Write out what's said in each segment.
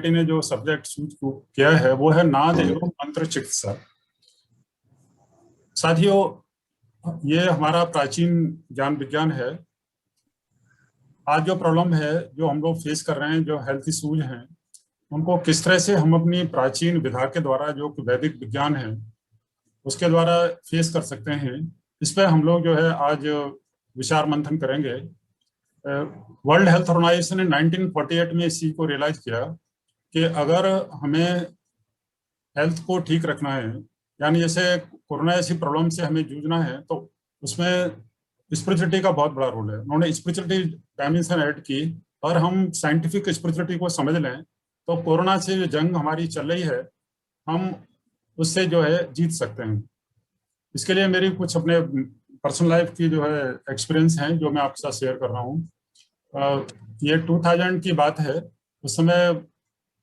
ने जो subject choose किया है वो है नाद एवं मंत्र चिकित्सा। साथियों, ये हमारा प्राचीन ज्ञान विज्ञान है। आज जो प्रॉब्लम है, जो हम लोग फेस कर रहे हैं, जो हेल्थ इश्यूज हैं, उनको किस तरह से हम अपनी प्राचीन विधा के द्वारा, जो वैदिक विज्ञान है, उसके द्वारा फेस कर सकते हैं। इस पर हम लोग जो है आज विचार मंथन करेंगे। वर्ल्ड हेल्थ ऑर्गेनाइजेशन ने 1948 में इसी को रियलाइज किया कि अगर हमें हेल्थ को ठीक रखना है, यानी जैसे कोरोना ऐसी प्रॉब्लम से हमें जूझना है, तो उसमें स्पिरिचुअलिटी का बहुत बड़ा रोल है। उन्होंने स्पिरिचुअलिटी डायमेंशन ऐड की और हम साइंटिफिक स्पिरिचुअलिटी को समझ लें तो कोरोना से जो जंग हमारी चल रही है, हम उससे जो है जीत सकते हैं। इसके लिए मेरी कुछ अपने पर्सनल लाइफ की जो है एक्सपीरियंस हैं, जो मैं आपके साथ शेयर कर रहा हूँ। ये 2000 की बात है। उस समय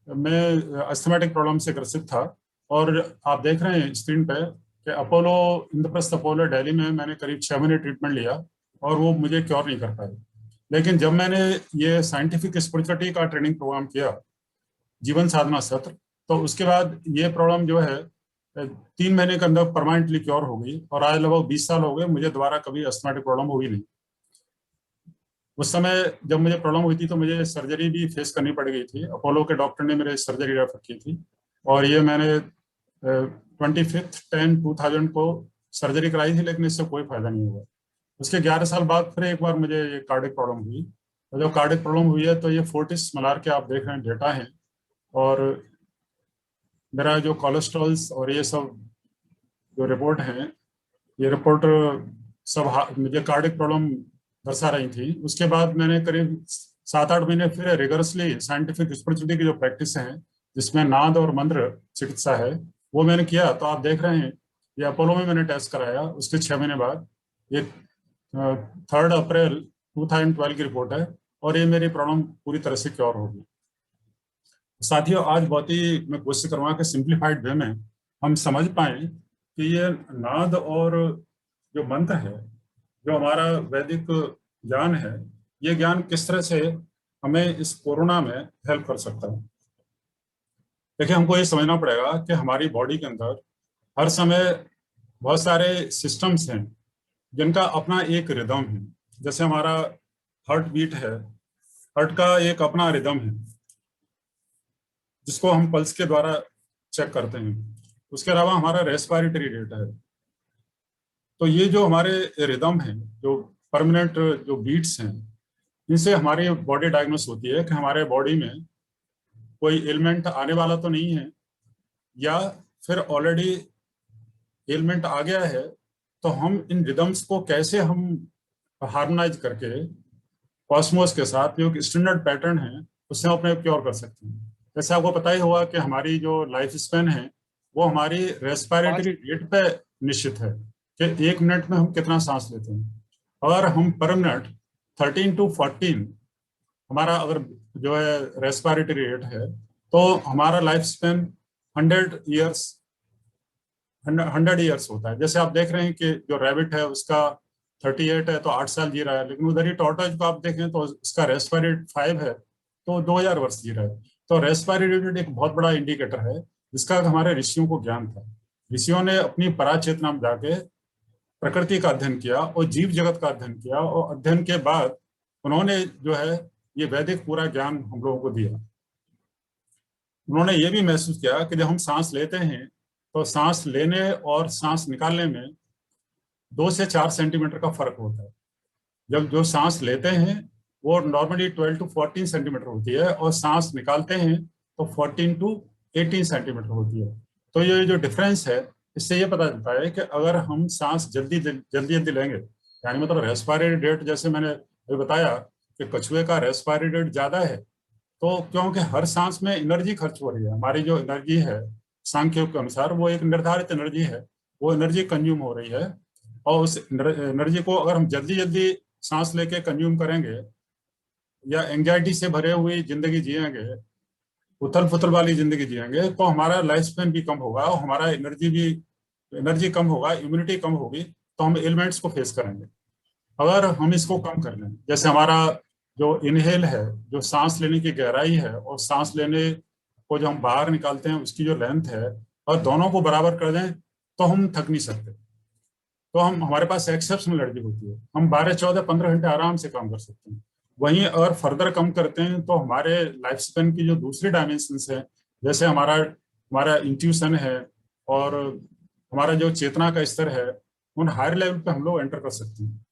मैं अस्थमेटिक प्रॉब्लम से ग्रसित था और आप देख रहे हैं स्क्रीन पे कि अपोलो, इंद्रप्रस्थ अपोलो दिल्ली में मैंने करीब 6 महीने ट्रीटमेंट लिया और वो मुझे क्योर नहीं कर पाए। लेकिन जब मैंने ये साइंटिफिक स्पिरिचुअलिटी का ट्रेनिंग प्रोग्राम किया, जीवन साधना सत्र, तो उसके बाद ये प्रॉब्लम जो है 3 महीने के अंदर परमानेंटली क्योर हो गई और आज लगभग 20 साल हो गए, मुझे दोबारा कभी अस्थमेटिक प्रॉब्लम हुई नहीं। उस समय जब मुझे प्रॉब्लम हुई थी तो मुझे सर्जरी भी फेस करनी पड़ गई थी। अपोलो के डॉक्टर ने मेरे सर्जरी रेफर की थी और ये मैंने 25/10/2000 को सर्जरी कराई थी, लेकिन इससे कोई फायदा नहीं हुआ। उसके 11 साल बाद फिर एक बार मुझे ये कार्डिक प्रॉब्लम हुई, और जब कार्डिक प्रॉब्लम हुई है तो ये फोर्टिस मलार के आप देख रहे हैं डेटा है, और मेरा जो कोलेस्ट्रॉल्स और ये सब जो रिपोर्ट हैं, ये रिपोर्ट सब मुझे कार्डिक प्रॉब्लम दर्शा रही थी। उसके बाद मैंने करीब 7-8 महीने फिर रिगरसली साइंटिफिक स्पिरिचुअलिटी की जो प्रैक्टिस है, जिसमें नाद और मंत्र चिकित्सा है, वो मैंने किया। तो आप देख रहे हैं ये अपोलो में मैंने टेस्ट कराया, उसके 6 महीने बाद ये 3 अप्रैल 2012 की रिपोर्ट है और ये मेरी प्रॉब्लम पूरी तरह से क्योर होगी। साथियों, आज बहुत ही मैं कोशिश करूँगा कि सिंप्लीफाइड वे में हम समझ पाए कि ये नाद और जो मंत्र है, जो हमारा वैदिक ज्ञान है, ये ज्ञान किस तरह से हमें इस कोरोना में हेल्प कर सकता है। देखिए, हमको ये समझना पड़ेगा कि हमारी बॉडी के अंदर हर समय बहुत सारे सिस्टम्स हैं जिनका अपना एक रिदम है। जैसे हमारा हार्ट बीट है, हार्ट का एक अपना रिदम है जिसको हम पल्स के द्वारा चेक करते हैं। उसके अलावा हमारा रेस्पिरेटरी रेट है। तो ये जो हमारे रिदम है, जो परमानेंट जो बीट्स हैं, इनसे हमारी बॉडी डायग्नोस होती है कि हमारे बॉडी में कोई एलिमेंट आने वाला तो नहीं है, या फिर ऑलरेडी एलिमेंट आ गया है। तो हम इन रिदम्स को कैसे हम हार्मोनाइज करके कॉस्मोस के साथ जो स्टैंडर्ड पैटर्न है, उससे हम अपने क्योर कर सकते हैं। जैसे आपको पता ही होगा कि हमारी जो लाइफ स्पैन है वो हमारी रेस्पिरेटरी रेट पे निश्चित है कि 1 मिनट में हम कितना सांस लेते हैं। और हम पर मिनट 13 to 14 हमारा अगर जो है रेस्पिरेटरी रेट है, तो हमारा लाइफ स्पैन 100 ईयर्स होता है। जैसे आप देख रहे हैं कि जो रैबिट है उसका 38 है तो 8 साल जी रहा है, लेकिन उधर ही टॉर्टोइज को आप देखें तो उसका रेस्पिरेट 5 है तो 2000 वर्ष जी रहा है। तो रेस्पिरेटरी एक बहुत बड़ा इंडिकेटर है जिसका हमारे ऋषियों को ज्ञान था। ऋषियों ने अपनी पराचेतना में जाके प्रकृति का अध्ययन किया और जीव जगत का अध्ययन किया, और अध्ययन के बाद उन्होंने जो है ये वैदिक पूरा ज्ञान हम लोगों को दिया। उन्होंने ये भी महसूस किया कि जब हम सांस लेते हैं तो सांस लेने और सांस निकालने में 2 से 4 सेंटीमीटर का फर्क होता है। जब जो सांस लेते हैं वो नॉर्मली 12 to 14 सेंटीमीटर होती है, और सांस निकालते हैं तो 14 to 18 सेंटीमीटर होती है। तो ये जो डिफरेंस है, इससे ये पता चलता है कि अगर हम सांस जल्दी जल्दी जल्दी लेंगे, यानी मतलब रेस्पिरेटरी रेट, जैसे मैंने अभी बताया कि कछुए का रेस्पिरेटरी रेट ज्यादा है, तो क्योंकि हर सांस में एनर्जी खर्च हो रही है। हमारी जो एनर्जी है सांख्यों के अनुसार वो एक निर्धारित एनर्जी है, वो एनर्जी कंज्यूम हो रही है, और उस एनर्जी को अगर हम जल्दी जल्दी सांस लेके कंज्यूम करेंगे या एंजाइटी से भरे हुई जिंदगी जिएंगे, उथल पुथल वाली जिंदगी जिएंगे, तो हमारा लाइफ स्पेन भी कम होगा और हमारा एनर्जी कम होगा, इम्यूनिटी कम होगी, तो हम एलिमेंट्स को फेस करेंगे। अगर हम इसको कम कर लें, जैसे हमारा जो इनहेल है, जो सांस लेने की गहराई है और सांस लेने को जो हम बाहर निकालते हैं उसकी जो लेंथ है और दोनों को बराबर कर दें तो हम थक नहीं सकते। तो हम हमारे पास एक्सेप्शनल एनर्जी होती है, हम 12, 14, 15 घंटे आराम से काम कर सकते हैं। वहीं अगर फर्दर कम करते हैं तो हमारे लाइफ स्पेन की जो दूसरी डायमेंशंस है, जैसे हमारा हमारा इंट्यूशन है और हमारा जो चेतना का स्तर है, उन हायर लेवल पे हम लोग एंटर कर सकते हैं।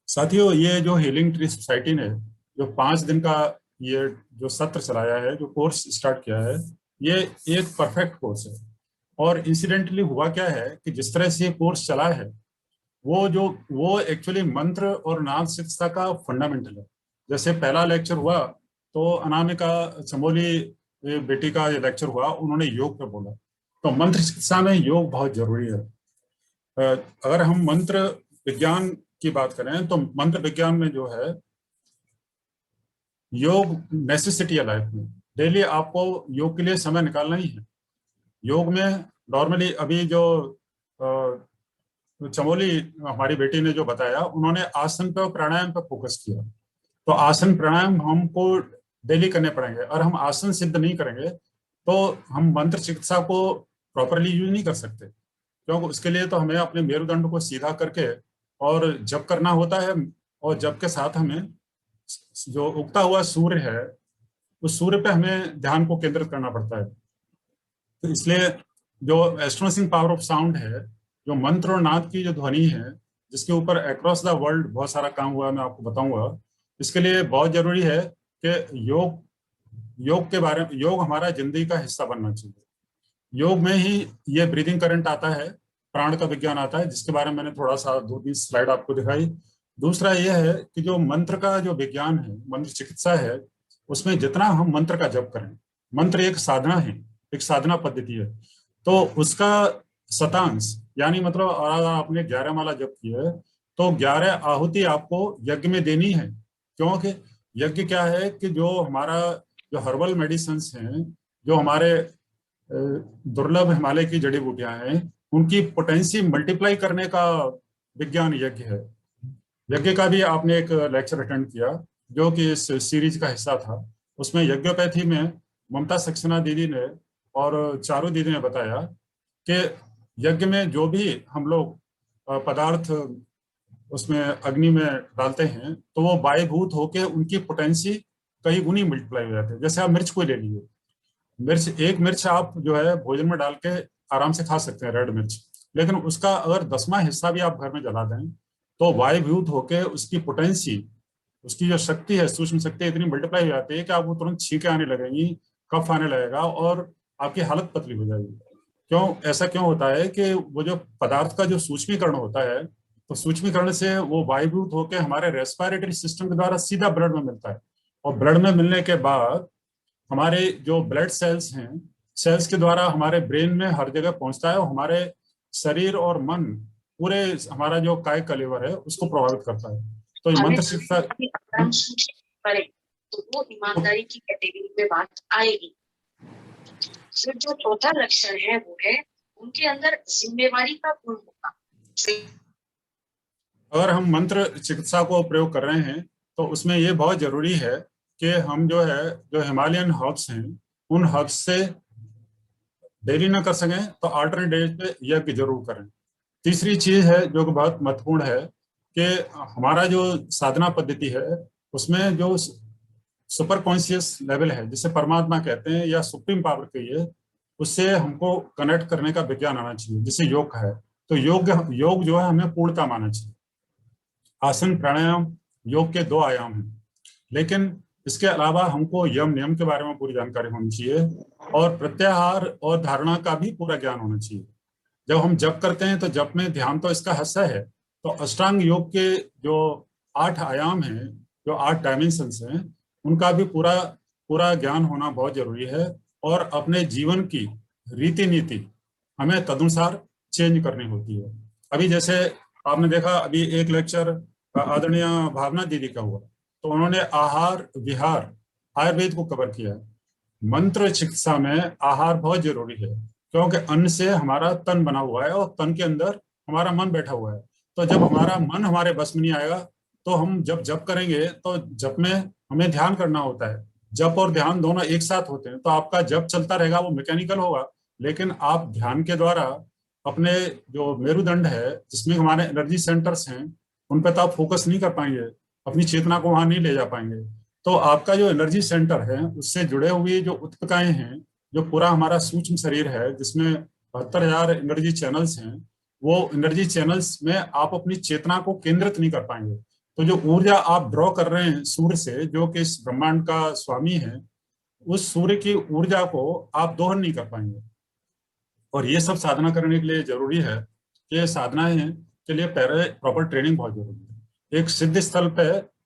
साथियों, ये जो हीलिंग ट्री सोसाइटी ने जो 5 दिन का ये जो सत्र चलाया है, जो कोर्स स्टार्ट किया है, ये एक परफेक्ट कोर्स है। और इंसिडेंटली हुआ क्या है कि जिस तरह से ये कोर्स चला है, वो एक्चुअली मंत्र और नाद शिक्षा का फंडामेंटल है। जैसे पहला लेक्चर हुआ तो अनामिका चमोली बेटी का ये लेक्चर हुआ, उन्होंने योग पे बोला। तो मंत्र शिक्षा में योग बहुत जरूरी है। अगर हम मंत्र विज्ञान की बात करें तो मंत्र विज्ञान में जो है योग नेसेसिटी है लाइफ में। डेली आपको योग के लिए समय निकालना ही है। योग में नॉर्मली अभी जो चमोली हमारी बेटी ने जो बताया, उन्होंने आसन पे और प्राणायाम पे फोकस किया। तो आसन प्राणायाम हमको डेली करने पड़ेंगे। और हम आसन सिद्ध नहीं करेंगे तो हम मंत्र चिकित्सा को प्रॉपरली यूज नहीं कर सकते, क्योंकि उसके लिए तो हमें अपने मेरुदंड को सीधा करके और जप करना होता है। और जप के साथ हमें जो उगता हुआ सूर्य है, उस सूर्य पे हमें ध्यान को केंद्रित करना पड़ता है। तो इसलिए जो एस्ट्रोनॉसिंग पावर ऑफ साउंड है, जो मंत्र और नाद की जो ध्वनि है, जिसके ऊपर अक्रॉस द वर्ल्ड बहुत सारा काम हुआ है, मैं आपको बताऊंगा। इसके लिए बहुत जरूरी है कि योग के बारे में, योग हमारा जिंदगी का हिस्सा बनना चाहिए। योग में ही ये ब्रीदिंग करंट आता है, प्राण का विज्ञान आता है, जिसके बारे में मैंने थोड़ा सा 2-3 स्लाइड आपको दिखाई। दूसरा यह है कि जो मंत्र का जो विज्ञान है, मंत्र चिकित्सा है, उसमें जितना हम मंत्र का जप करें, मंत्र एक साधना है, एक साधना पद्धति है, तो उसका शतांश यानी मतलब अगर आपने 11 माला जप की है तो 11 आहुति आपको यज्ञ में देनी है। क्योंकि यज्ञ क्या है कि जो हमारा जो हर्बल मेडिसिन हैं, जो हमारे दुर्लभ हिमालय की जड़ी बूटियां हैं, उनकी पोटेंसी मल्टीप्लाई करने का विज्ञान यज्ञ है। यज्ञ का भी आपने एक लेक्चर अटेंड किया जो कि इस सीरीज का हिस्सा था। उसमें यज्ञोपैथी में ममता सक्सेना दीदी ने और चारू दीदी ने बताया कि यज्ञ में जो भी हम लोग पदार्थ उसमें अग्नि में डालते हैं तो वो वायुभूत होके उनकी पोटेंसी कई गुनी मल्टीप्लाई हो जाती है। जैसे आप मिर्च को ले लीजिए, एक मिर्च आप जो है भोजन में डाल के आराम से खा सकते हैं, रेड मिर्च, लेकिन उसका अगर 10वां हिस्सा भी आप घर में जला दें तो वायुभूत होके उसकी पोटेंसी, उसकी जो शक्ति है, सूक्ष्म शक्ति इतनी मल्टीप्लाई हो जाती है कि आपको तुरंत छींके आने लगेंगी, कफ आने लगेगा और आपकी हालत पतली हो जाएगी। ऐसा क्यों होता है कि वो जो पदार्थ का जो सूक्ष्मीकरण होता है, तो सूक्ष्मीकरण से वो वायुभूत होकर हमारे रेस्पिरेटरी सिस्टम के द्वारा सीधा ब्लड में मिलता है। और ब्लड में मिलने के बाद हमारे जो ब्लड सेल्स हैं, सेल्स के द्वारा हमारे ब्रेन में हर जगह पहुंचता है और हमारे शरीर और मन, पूरे हमारा जो काय कलेवर है उसको प्रभावित करता है। तो ये मंत्र शिक्षा तो वो ईमानदारी की कैटेगरी में बात आएगी। फिर जो चौथा लक्षण है वो है उनके अंदर जिम्मेवारी का गुण होगा। अगर हम मंत्र चिकित्सा को प्रयोग कर रहे हैं तो उसमें ये बहुत जरूरी है कि हम जो है जो हिमालयन हर्ब्स हैं, उन हर्ब्स से डेली ना कर सकें तो अल्टरनेट डेज पे यज्ञ जरूर करें। तीसरी चीज है जो कि बहुत महत्वपूर्ण है कि हमारा जो साधना पद्धति है उसमें जो सुपर कॉन्शियस लेवल है, जिसे परमात्मा कहते हैं या सुप्रीम पावर कहिए, उससे हमको कनेक्ट करने का विज्ञान आना चाहिए, जिसे योग है। तो योग जो है हमें पूर्णता मानना चाहिए। आसन प्राणायाम योग के 2 आयाम हैं, लेकिन इसके अलावा हमको यम नियम के बारे में पूरी जानकारी होनी चाहिए और प्रत्याहार और धारणा का भी पूरा ज्ञान होना चाहिए। जब हम जप करते हैं तो जप में ध्यान तो इसका हिस्सा है, तो अष्टांग योग के जो 8 आयाम हैं, जो 8 डायमेंशंस हैं, उनका भी पूरा पूरा ज्ञान होना बहुत जरूरी है। और अपने जीवन की रीति नीति हमें तदनुसार चेंज करनी होती है। अभी जैसे आपने देखा, अभी एक लेक्चर आदरणीय भावना दीदी का हुआ, तो उन्होंने आहार विहार आयुर्वेद को कवर किया। मंत्र चिकित्सा में आहार बहुत जरूरी है, क्योंकि अन्न से हमारा तन बना हुआ है और तन के अंदर हमारा मन बैठा हुआ है। तो जब हमारा मन हमारे बस में नहीं आएगा तो हम जब जप करेंगे तो जप में हमें ध्यान करना होता है। जप और ध्यान दोनों एक साथ होते हैं, तो आपका जप चलता रहेगा, वो मैकेनिकल होगा, लेकिन आप ध्यान के द्वारा अपने जो मेरुदंड है, जिसमें हमारे एनर्जी सेंटर्स हैं, उन पर तो आप फोकस नहीं कर पाएंगे, अपनी चेतना को वहां नहीं ले जा पाएंगे। तो आपका जो एनर्जी सेंटर है, उससे जुड़े हुए जो उत्तकाएं हैं, जो पूरा हमारा सूक्ष्म शरीर है जिसमें 72,000 एनर्जी चैनल्स हैं, वो एनर्जी चैनल्स में आप अपनी चेतना को केंद्रित नहीं कर पाएंगे। तो जो ऊर्जा आप ड्रॉ कर रहे हैं सूर्य से, जो कि इस ब्रह्मांड का स्वामी है, उस सूर्य की ऊर्जा को आप दोहन नहीं कर पाएंगे। और ये सब साधना करने के लिए जरूरी है कि साधनाएं के लिए पहले प्रॉपर ट्रेनिंग बहुत जरूरी है। एक सिद्ध स्थल पे,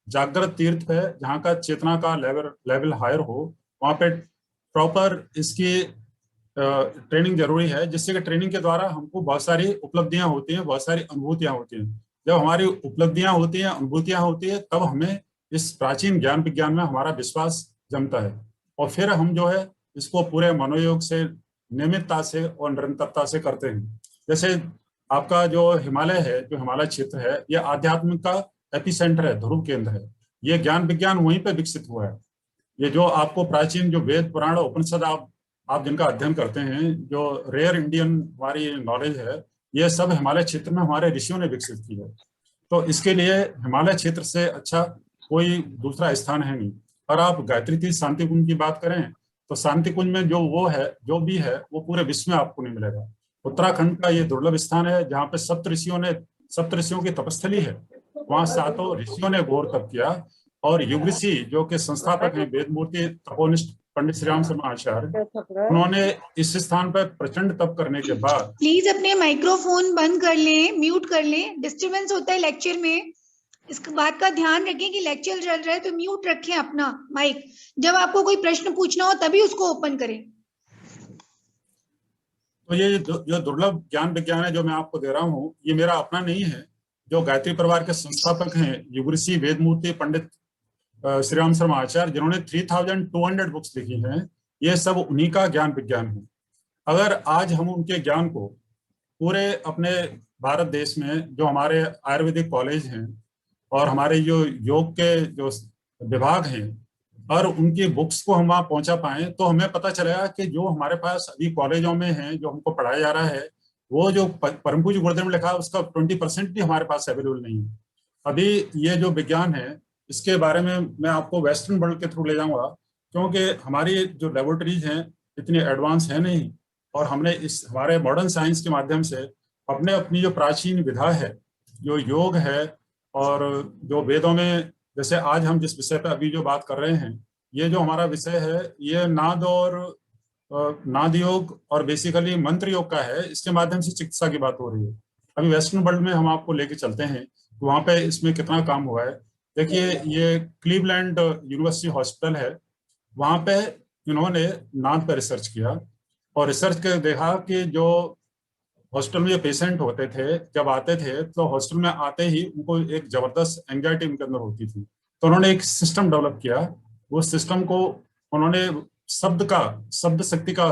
जागृत तीर्थ पे, जहाँ का चेतना का लेवल हायर हो, वहाँ पे प्रॉपर इसकी ट्रेनिंग जरूरी है, जिससे कि ट्रेनिंग के द्वारा हमको बहुत सारी उपलब्धियां होती हैं, बहुत सारी अनुभूतियां होती हैं। जब हमारी उपलब्धियां होती हैं, अनुभूतियां होती है, तब हमें इस प्राचीन ज्ञान विज्ञान में हमारा विश्वास जमता है, और फिर हम जो है इसको पूरे मनोयोग से, नियमितता से और निरंतरता से करते हैं। जैसे आपका जो हिमालय है, जो हिमालय क्षेत्र है, यह आध्यात्म का एपिसेंटर है, ध्रुव केंद्र है। ये ज्ञान विज्ञान वहीं पे विकसित हुआ है। ये जो आपको प्राचीन जो वेद पुराण उपनिषद आप जिनका अध्ययन करते हैं, जो रेयर इंडियन हमारी नॉलेज है, ये सब हिमालय क्षेत्र में हमारे ऋषियों ने विकसित की है। तो इसके लिए हिमालय क्षेत्र से अच्छा कोई दूसरा स्थान है नहीं। और आप गायत्री तीर्थ शांति कुंज की बात करें, तो शांति कुंज में जो वो है, जो भी है, वो पूरे विश्व में आपको नहीं मिलेगा। उत्तराखंड का ये दुर्लभ स्थान है जहाँ पे सप्त ऋषियों की तपस्थली है। वहाँ 7 ऋषियों ने घोर तप किया, और युग ऋषि जो कि संस्थापक हैं वेद मूर्ति तपोनिष्ठ पंडित श्री राम शर्मा आचार्य, उन्होंने इस स्थान पर प्रचंड तप करने के बाद। प्लीज अपने माइक्रोफोन बंद कर लें, म्यूट कर लें, डिस्टरबेंस होता है लेक्चर में। इस बात का ध्यान रखें कि लेक्चर चल रहा है तो म्यूट रखें अपना माइक। जब आपको कोई प्रश्न पूछना हो तभी उसको ओपन करें। तो ये जो दुर्लभ ज्ञान विज्ञान है जो मैं आपको दे रहा हूँ, ये मेरा अपना नहीं है। जो गायत्री परिवार के संस्थापक हैं युग ऋषि वेदमूर्ति पंडित श्री राम शर्मा आचार्य, जिन्होंने 3200 बुक्स लिखी हैं, ये सब उन्हीं का ज्ञान विज्ञान है। अगर आज हम उनके ज्ञान को पूरे अपने भारत देश में, जो हमारे आयुर्वेदिक कॉलेज हैं और हमारे जो योग के जो विभाग हैं, और उनकी बुक्स को हम वहाँ पहुंचा पाए, तो हमें पता चलेगा कि जो हमारे पास अभी कॉलेजों में है, जो हमको पढ़ाया जा रहा है, वो जो परम पूज्य गुरुदेव ने लिखा है, उसका 20% भी हमारे पास अवेलेबल नहीं है। अभी ये जो विज्ञान है, इसके बारे में मैं आपको वेस्टर्न वर्ल्ड के थ्रू ले जाऊंगा, क्योंकि हमारी जो लेबोरेटरीज हैं इतनी एडवांस है नहीं, और हमने इस हमारे मॉडर्न साइंस के माध्यम से अपनी जो प्राचीन विधा है, जो योग है, और जो वेदों में, जैसे आज हम जिस विषय पर अभी जो बात कर रहे हैं, ये जो हमारा विषय है, ये नाद और नाद योग और बेसिकली मंत्र योग का है। इसके माध्यम से चिकित्सा की बात हो रही है। अभी वेस्टर्न वर्ल्ड में हम आपको लेके चलते हैं, तो वहाँ पे इसमें कितना काम हुआ है। देखिए, ये क्लीवलैंड यूनिवर्सिटी हॉस्पिटल है, वहाँ पे इन्होंने नाद पर रिसर्च किया, और रिसर्च कर देखा कि जो हॉस्टल में जो पेशेंट होते थे, जब आते थे, तो हॉस्टल में आते ही उनको एक जबरदस्त एंजाइटी उनके अंदर होती थी। तो उन्होंने एक सिस्टम डेवलप किया। वो सिस्टम को उन्होंने शब्द शक्ति का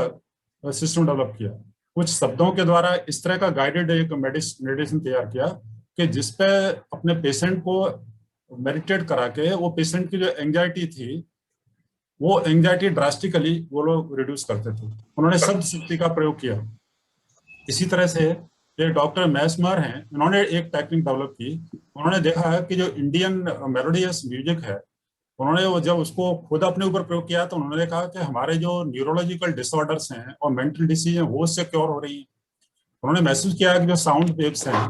सिस्टम डेवलप किया। कुछ शब्दों के द्वारा इस तरह का गाइडेड एक मेडिसिन तैयार किया कि जिसपे अपने पेशेंट को मेडिटेट करा के वो पेशेंट की जो एंजाइटी थी, वो एंजाइटी ड्रास्टिकली वो लोग रिड्यूस करते थे। उन्होंने शब्द शक्ति का प्रयोग किया। इसी तरह से ये डॉक्टर मैस्मर हैं, उन्होंने एक टेक्निक डेवलप की। उन्होंने देखा है कि जो इंडियन मेलोडियस म्यूजिक है, उन्होंने वो जब उसको खुद अपने ऊपर प्रयोग किया, तो उन्होंने कहा कि हमारे जो न्यूरोलॉजिकल डिसऑर्डर्स हैं और मेंटल डिसीज हैं, वो उससे क्योर हो रही है। उन्होंने महसूस किया कि जो साउंड वेव्स हैं,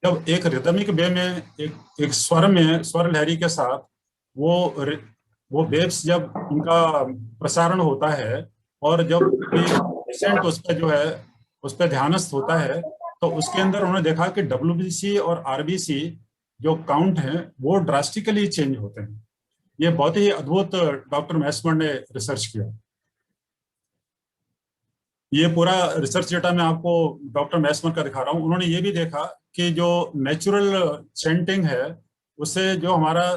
जब एक रिदमिक वे में, एक स्वर लहरी के साथ वो वेव्स जब उनका प्रसारण होता है, और जब पेशेंट उस पर जो है उस पर ध्यानस्थ होता है, तो उसके अंदर उन्होंने देखा कि WBC और RBC जो काउंट हैं, वो ड्रास्टिकली चेंज होते हैं। ये बहुत ही अद्भुत डॉक्टर मैस्मर ने रिसर्च किया। ये पूरा रिसर्च डेटा मैं आपको डॉक्टर मैस्मर का दिखा रहा हूँ। उन्होंने ये भी देखा कि जो नेचुरल चैंटिंग है, उससे जो हमारा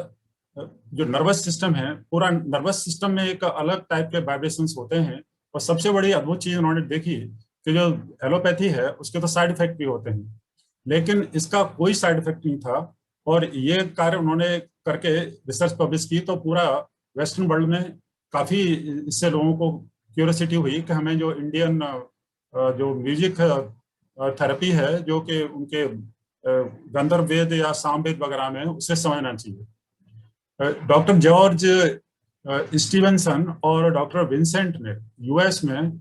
जो नर्वस सिस्टम है, पूरा नर्वस सिस्टम में एक अलग टाइप के वाइब्रेशंस होते हैं। और सबसे बड़ी अद्भुत चीज उन्होंने देखी कि जो एलोपैथी है, उसके तो साइड इफेक्ट भी होते हैं, लेकिन इसका कोई साइड इफेक्ट नहीं था। और ये कार्य उन्होंने करके रिसर्च पब्लिश की, तो पूरा वेस्टर्न वर्ल्ड में काफ़ी इससे लोगों को क्यूरियोसिटी हुई कि हमें जो इंडियन जो म्यूजिक थेरेपी है, जो कि उनके गंधर्व वेद या सामवेद वगैरह में, उसे समझना चाहिए। डॉक्टर जॉर्ज स्टीवेंसन और डॉक्टर विंसेंट ने यूएस में,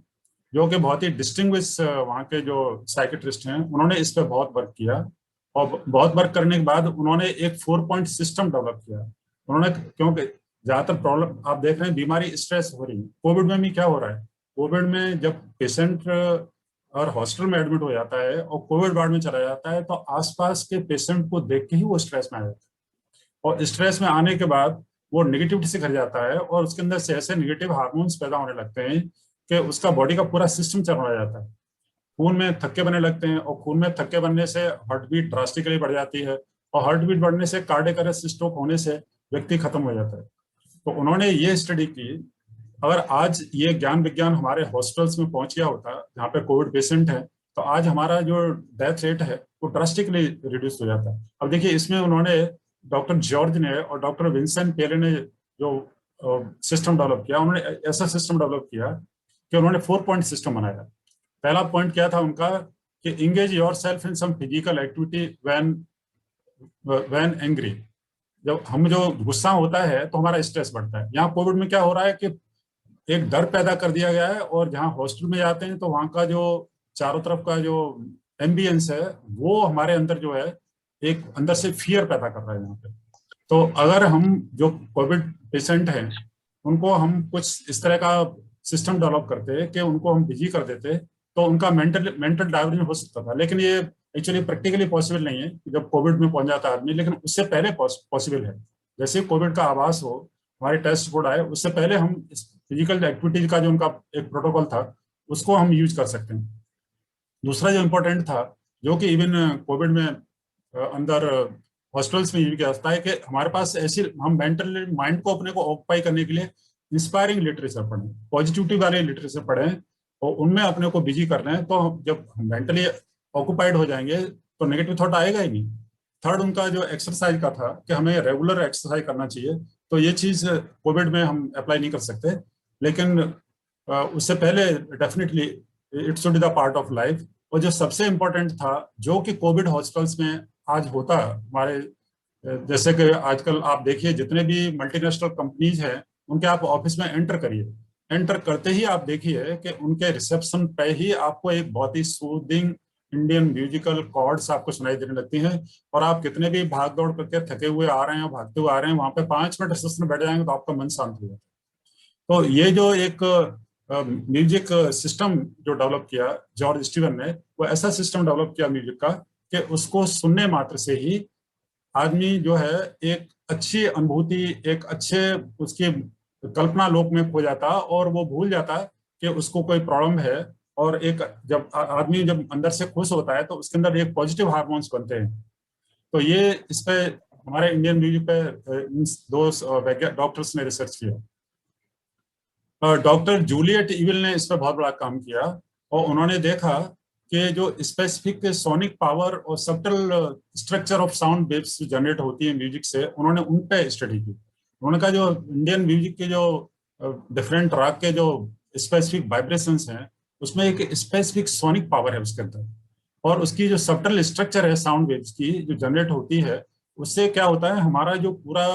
जो कि बहुत ही डिस्टिंग्विश वहाँ के जो साइकेट्रिस्ट हैं, उन्होंने इस पर बहुत वर्क किया। और बहुत वर्क करने के बाद उन्होंने एक 4 पॉइंट सिस्टम डेवलप किया। उन्होंने, क्योंकि ज़्यादातर प्रॉब्लम आप देख रहे हैं, बीमारी स्ट्रेस हो रही है। कोविड में भी क्या हो रहा है, कोविड में जब पेशेंट और हॉस्पिटल में एडमिट हो जाता है और कोविड वार्ड में चला जाता है, तो आसपास के पेशेंट को देख के ही वो स्ट्रेस में आ जाता है, और स्ट्रेस में आने के बाद वो नेगेटिविटी से घर जाता है, और उसके अंदर से ऐसे नेगेटिव हार्मोन्स पैदा होने लगते हैं कि उसका बॉडी का पूरा सिस्टम चलने जाता है। खून में थक्के बनने लगते हैं, और खून में थक्के बनने से हार्ट बीट ड्रास्टिकली बढ़ जाती है, और हार्ट बीट बढ़ने से कार्डियक अरेस्ट, स्ट्रोक होने से व्यक्ति खत्म हो जाता है। तो उन्होंने ये स्टडी की, अगर आज ये ज्ञान विज्ञान हमारे हॉस्पिटल्स में पहुंच गया होता जहाँ पे कोविड पेशेंट है, तो आज हमारा जो डेथ रेट है वो ड्रास्टिकली रिड्यूस हो जाता है। अब देखिए, इसमें उन्होंने, डॉक्टर जॉर्ज ने और डॉक्टर विंसेंट पेले ने जो सिस्टम डेवलप किया, उन्होंने ऐसा सिस्टम डेवलप किया कि उन्होंने 4 पॉइंट सिस्टम बनाया। पहला पॉइंट क्या था उनका, कि engage yourself in some physical activity when angry. जब हम जो गुस्सा होता है तो हमारा स्ट्रेस बढ़ता है। यहाँ कोविड में क्या हो रहा है कि एक डर पैदा कर दिया गया है, और जहाँ हॉस्पिटल में जाते हैं तो वहाँ का जो चारों तरफ का जो एम्बियंस है, वो हमारे अंदर जो है एक अंदर से फियर पैदा कर रहा है यहाँ पे। तो अगर हम जो कोविड पेशेंट हैं उनको हम कुछ इस तरह का सिस्टम डेवलप करते कि उनको हम बिजी कर देते, तो उनका मेंटल डाइवर्जन हो सकता था। लेकिन ये एक्चुअली प्रैक्टिकली पॉसिबल नहीं है कि जब कोविड में पहुंच जाता है आदमी, लेकिन उससे पहले पॉसिबल है। जैसे कोविड का आभास हो, हमारे टेस्ट रिपोर्ट आए, उससे पहले हम फिजिकल एक्टिविटीज का जो उनका एक प्रोटोकॉल था उसको हम यूज कर सकते हैं। दूसरा जो इम्पोर्टेंट था, जो कि इवन कोविड में अंदर हॉस्पिटल्स में यूज किया जाता है, कि हमारे पास ऐसी, हम मेंटल माइंड को अपने को ऑक्यूपाई करने के लिए इंस्पायरिंग लिटरेचर पढ़ें, पॉजिटिविटी वाले लिटरेचर पढ़ें, और उनमें अपने को बिजी कर रहे हैं। तो जब हम मेंटली ऑक्यूपाइड हो जाएंगे तो नेगेटिव थॉट आएगा ही नहीं। थर्ड उनका जो एक्सरसाइज का था कि हमें रेगुलर एक्सरसाइज करना चाहिए, तो ये चीज़ कोविड में हम अप्लाई नहीं कर सकते, लेकिन उससे पहले definitely it should be the part of life. और जो सबसे इम्पोर्टेंट था, जो कि कोविड हॉस्पिटल्स में आज होता है हमारे, जैसे कि आजकल आप देखिए जितने भी मल्टीनेशनल कंपनीज हैं उनके आप ऑफिस में एंटर करिए, एंटर करते ही आप देखिए कि उनके रिसेप्शन पे ही आपको एक बहुत ही सूदिंग इंडियन म्यूजिकल कॉर्ड्स आपको सुनाई देने लगती हैं, और आप कितने भी भाग दौड़ करके थके हुए आ रहे हैं, भागते हुए आ रहे हैं, वहां पे 5 मिनट रिसेप्शन में बैठ जाएंगे तो आपका मन शांत हो जाता है। तो ये जो एक म्यूजिक सिस्टम जो डेवलप किया जॉर्ज स्टीवन ने, वो ऐसा सिस्टम डेवलप किया म्यूजिक का कि उसको सुनने मात्र से ही आदमी जो है एक अच्छी अनुभूति, एक अच्छे उसकी कल्पना लोक में खो जाता, और वो भूल जाता कि उसको कोई प्रॉब्लम है। और एक जब आदमी जब अंदर से खुश होता है तो उसके अंदर एक पॉजिटिव हार्मोन्स बनते हैं। तो ये इस पे हमारे इंडियन म्यूजिक पे दो डॉक्टर्स ने रिसर्च किया। डॉक्टर जूलियट ईविल ने इस पर बहुत बड़ा काम किया, और उन्होंने देखा कि जो स्पेसिफिक सोनिक पावर और subtle structure of sound waves generate होती है म्यूजिक से, उन्होंने उन पे स्टडी की। उन्होंने कहा जो इंडियन म्यूजिक के जो डिफरेंट राग के जो स्पेसिफिक वाइब्रेशंस हैं, उसमें एक स्पेसिफिक सोनिक पावर है उसके अंदर, और उसकी जो सब्टल स्ट्रक्चर है साउंड वेव्स की जो जनरेट होती है, उससे क्या होता है, हमारा जो पूरा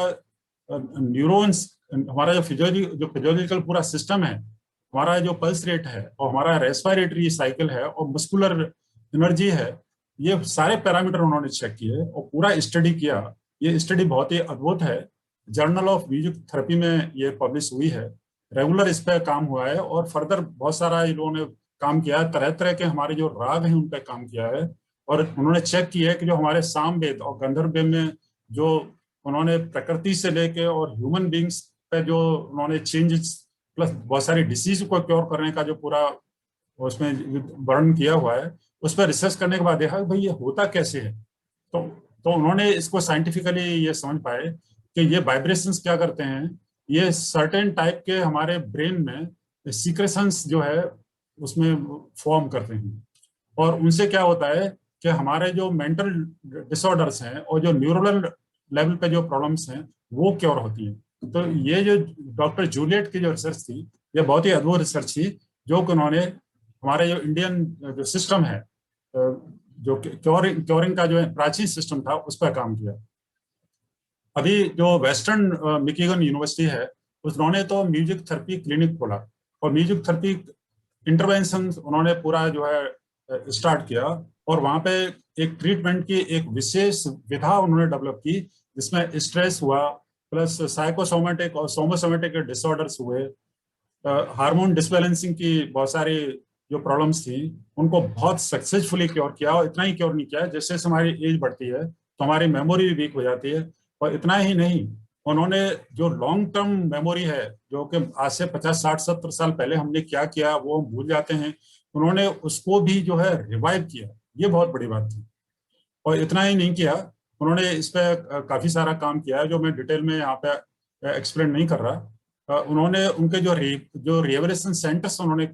न्यूरॉन्स, हमारा जो फिजियोलॉजिकल पूरा सिस्टम है, हमारा जो पल्स रेट है और हमारा रेस्पिरेटरी साइकिल है और मस्कुलर एनर्जी है, ये सारे पैरामीटर उन्होंने चेक किए और पूरा स्टडी किया। ये स्टडी बहुत ही अद्भुत है, जर्नल ऑफ म्यूजिक थेरेपी में ये पब्लिश हुई है। रेगुलर इस पर काम हुआ है, और फर्दर बहुत सारा इन लोगों ने काम किया है, तरह तरह के हमारे जो राग हैं उन पर काम किया है। और उन्होंने चेक किया है कि जो हमारे सामवेद और गंधर्व वेद में जो उन्होंने प्रकृति से लेके और ह्यूमन बींग्स पे जो उन्होंने चेंजेस प्लस बहुत सारी डिसीज को क्योर करने का जो पूरा उसमें वर्णन किया हुआ है, उस पर रिसर्च करने के बाद देखा भाई ये होता कैसे है। तो उन्होंने इसको साइंटिफिकली ये समझ पाए कि ये वाइब्रेशंस क्या करते हैं, ये सर्टेन टाइप के हमारे ब्रेन में सीक्रेशंस जो है उसमें फॉर्म करते हैं, और उनसे क्या होता है कि हमारे जो मेंटल डिसऑर्डर्स हैं और जो न्यूरल लेवल पे जो प्रॉब्लम्स हैं वो क्योर होती हैं। तो ये जो डॉक्टर जूलियट की जो रिसर्च थी, ये बहुत ही अद्भुत रिसर्च थी, जो कि उन्होंने हमारे जो इंडियन जो सिस्टम है, जो क्योरिंग का जो प्राचीन सिस्टम था, उस पर काम किया। अभी जो वेस्टर्न मिशिगन यूनिवर्सिटी है, उन्होंने तो म्यूजिक थेरेपी क्लिनिक खोला और म्यूजिक थेरेपी इंटरवेंशन उन्होंने पूरा जो है स्टार्ट किया, और वहाँ पे एक ट्रीटमेंट की एक विशेष विधा उन्होंने डेवलप की, जिसमें स्ट्रेस हुआ, प्लस साइकोसोमेटिक और सोमोसोमेटिक डिसऑर्डर्स हुए, हार्मोन डिसबैलेंसिंग की बहुत सारी जो प्रॉब्लम्स थी, उनको बहुत सक्सेसफुली क्योर किया। और इतना ही क्योर नहीं किया, जैसे जैसे हमारी एज बढ़ती है तो हमारी मेमोरी भी वीक हो जाती है। और इतना ही नहीं, उन्होंने जो लॉन्ग टर्म मेमोरी है, जो कि आज से 50, 60, 70 साल पहले हमने क्या किया वो हम भूल जाते हैं, उन्होंने उसको भी जो है रिवाइव किया। ये बहुत बड़ी बात थी। और इतना ही नहीं किया, उन्होंने इस पर काफी सारा काम किया है, जो मैं डिटेल में यहाँ पे एक्सप्लेन नहीं कर रहा। उन्होंने उनके जो रिहेबिलिटेशन सेंटर्स उन्होंने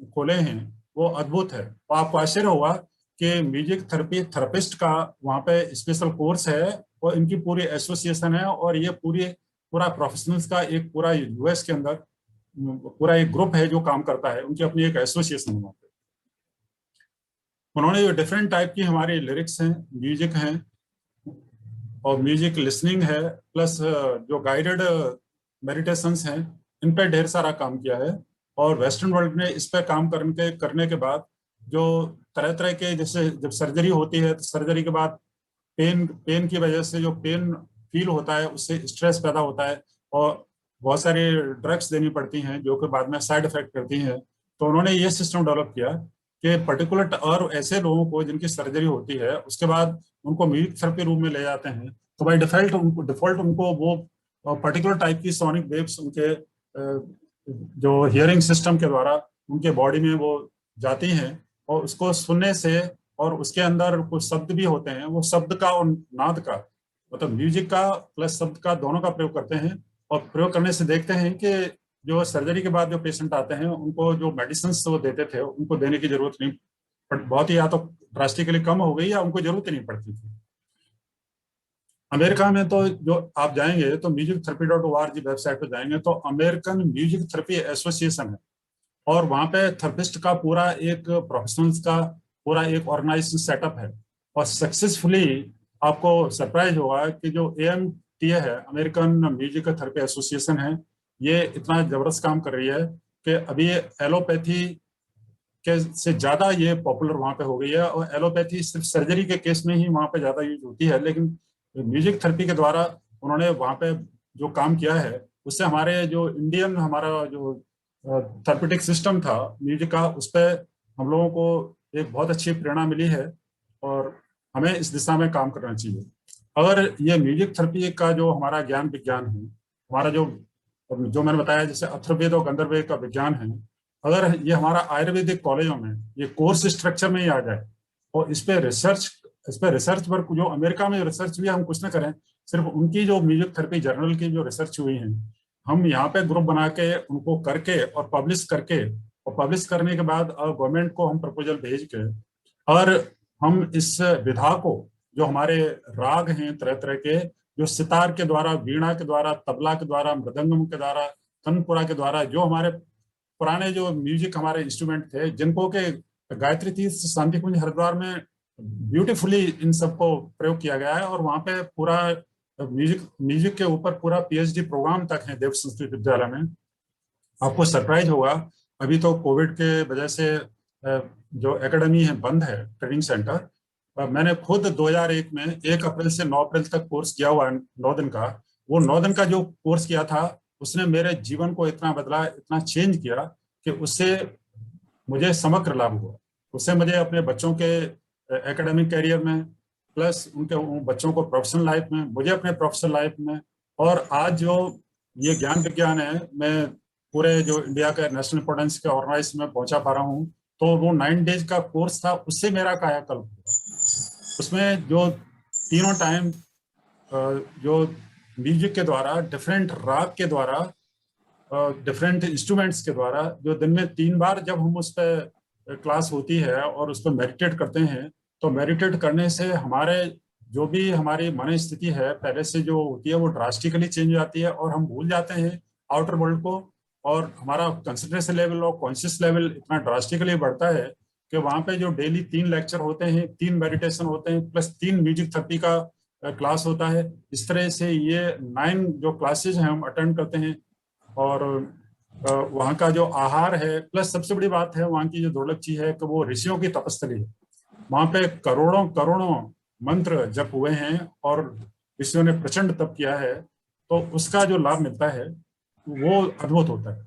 खोले हैं, वो अद्भुत है। और आपको आश्चर्य होगा कि म्यूजिक थेरेपिस्ट का वहाँ पे स्पेशल कोर्स है, और इनकी पूरी एसोसिएशन है, और ये पूरा प्रोफेशनल्स का एक पूरा यूएस के अंदर पूरा एक ग्रुप है जो काम करता है, उनकी अपनी एक एसोसिएशन है वहाँ पे। उन्होंने जो डिफरेंट टाइप की हमारी लिरिक्स हैं, म्यूजिक हैं, और म्यूजिक लिसनिंग है, प्लस जो गाइडेड मेडिटेशंस हैं, इन पर ढेर सारा काम किया है। और वेस्टर्न वर्ल्ड ने इस पर काम करने के बाद जो तरह तरह के, जैसे जब सर्जरी होती है तो सर्जरी के बाद पेन की वजह से जो पेन फील होता है, उससे स्ट्रेस पैदा होता है, और बहुत सारी ड्रग्स देनी पड़ती हैं जो कि बाद में साइड इफेक्ट करती हैं। तो उन्होंने ये सिस्टम डेवलप किया कि पर्टिकुलर, और ऐसे लोगों को जिनकी सर्जरी होती है उसके बाद उनको म्यूजिक थेरेपी रूम में ले जाते हैं, तो बाई डिफॉल्ट उनको वो पर्टिकुलर टाइप की सोनिक वेव्स उनके जो हियरिंग सिस्टम के द्वारा उनके बॉडी में वो जाती हैं, और उसको सुनने से, और उसके अंदर कुछ शब्द भी होते हैं, वो शब्द का और नाद का, मतलब म्यूजिक का प्लस शब्द का, दोनों का प्रयोग करते हैं। और प्रयोग करने से देखते हैं कि जो सर्जरी के बाद जो पेशेंट आते हैं, उनको जो मेडिसिन वो देते थे उनको देने की जरूरत नहीं, बहुत ही या तो ड्रास्टिकली कम हो गई या उनको जरूरत ही नहीं पड़ती थी। अमेरिका में तो जो आप जाएंगे तो musictherapy.org वेबसाइट पर जाएंगे तो अमेरिकन म्यूजिक थेरेपी एसोसिएशन है, और वहाँ पे थेरेपिस्ट का पूरा एक प्रोफेशनल्स का पूरा एक ऑर्गेनाइज सेटअप है। और सक्सेसफुली आपको सरप्राइज होगा कि जो AMTA है, अमेरिकन म्यूजिक थेरेपी एसोसिएशन है, ये इतना जबरदस्त काम कर रही है कि अभी एलोपैथी के से ज्यादा ये पॉपुलर वहाँ पे हो गई है। और एलोपैथी सिर्फ सर्जरी के केस में ही वहाँ पे ज्यादा यूज होती है, लेकिन म्यूजिक थेरेपी के द्वारा उन्होंने वहाँ पे जो काम किया है, उससे हमारे जो इंडियन हमारा जो थेरेपेटिक सिस्टम था म्यूजिक का, उस पर हम लोगों को एक बहुत अच्छी प्रेरणा मिली है, और हमें इस दिशा में काम करना चाहिए। अगर ये म्यूजिक थेरेपी का जो हमारा ज्ञान विज्ञान है, हमारा जो मैंने बताया जैसे अथर्ववेद और गंधर्ववेद का विज्ञान है, अगर ये हमारा आयुर्वेदिक कॉलेजों में ये कोर्स स्ट्रक्चर में ही आ जाए, और इस पे रिसर्च वर्क, जो अमेरिका में रिसर्च भी हम कुछ ना करें, सिर्फ उनकी जो म्यूजिक थेरेपी जर्नल की जो रिसर्च हुई है, हम यहाँ पे ग्रुप बना के उनको करके और पब्लिश करने के बाद गवर्नमेंट को हम प्रपोजल भेज के, और हम इस विधा को, जो हमारे राग हैं तरह तरह के, जो सितार के द्वारा, वीणा के द्वारा, तबला के द्वारा, मृदंगम के द्वारा, तनपुरा के द्वारा, जो हमारे पुराने जो म्यूजिक हमारे इंस्ट्रूमेंट थे, जिनको के गायत्री तीर्थ शांति कुंज हरिद्वार में ब्यूटीफुली इन सबको प्रयोग किया गया है। और वहाँ पे पूरा म्यूजिक के ऊपर पूरा PhD प्रोग्राम तक है देव संस्कृत विद्यालय में। आपको सरप्राइज होगा, अभी तो कोविड के वजह से जो एकेडमी है बंद है, ट्रेनिंग सेंटर। मैंने खुद 2001 में 1 अप्रैल से 9 अप्रैल तक कोर्स किया हुआ है, 9 दिन का। वो 9 दिन का जो कोर्स किया था, उसने मेरे जीवन को इतना बदला, इतना चेंज किया कि उससे मुझे समग्र लाभ हुआ। उससे मुझे अपने बच्चों के एकेडमिक करियर में, प्लस उनके बच्चों को प्रोफेशनल लाइफ में, मुझे अपने प्रोफेशनल लाइफ में, और आज जो ये ज्ञान विज्ञान है, मैं पूरे जो इंडिया के नेशनल इंपोर्टेंस के ऑर्गेनाइज में पहुंचा पा रहा हूँ। तो वो 9 डेज का कोर्स था, उससे मेरा कायाकल्प हुआ। उसमें जो तीनों टाइम जो म्यूजिक के द्वारा, डिफरेंट राग के द्वारा, डिफरेंट इंस्ट्रूमेंट्स के द्वारा, जो दिन में 3 बार जब हम उस पर क्लास होती है और उस पर मेडिटेट करते हैं, तो मेडिटेट करने से हमारे जो भी हमारी मन स्थिति है पहले से जो होती है वो ड्रास्टिकली चेंज हो जाती है और हम भूल जाते हैं आउटर वर्ल्ड को, और हमारा कंसंट्रेशन लेवल और कॉन्शियस लेवल इतना ड्रास्टिकली बढ़ता है कि वहाँ पे जो डेली 3 लेक्चर होते हैं, 3 मेडिटेशन होते हैं, प्लस 3 म्यूजिक थेरेपी का क्लास होता है। इस तरह से ये 9 जो क्लासेज हैं हम अटेंड करते हैं। और वहाँ का जो आहार है, प्लस सबसे बड़ी बात है वहाँ की जो दुर्लभ चीज है कि वो ऋषियों की तपस्थली है। वहाँ पे करोड़ों करोड़ों मंत्र जप हुए हैं और ऋषियों ने प्रचंड तप किया है, तो उसका जो लाभ मिलता है वो अद्भुत होता है।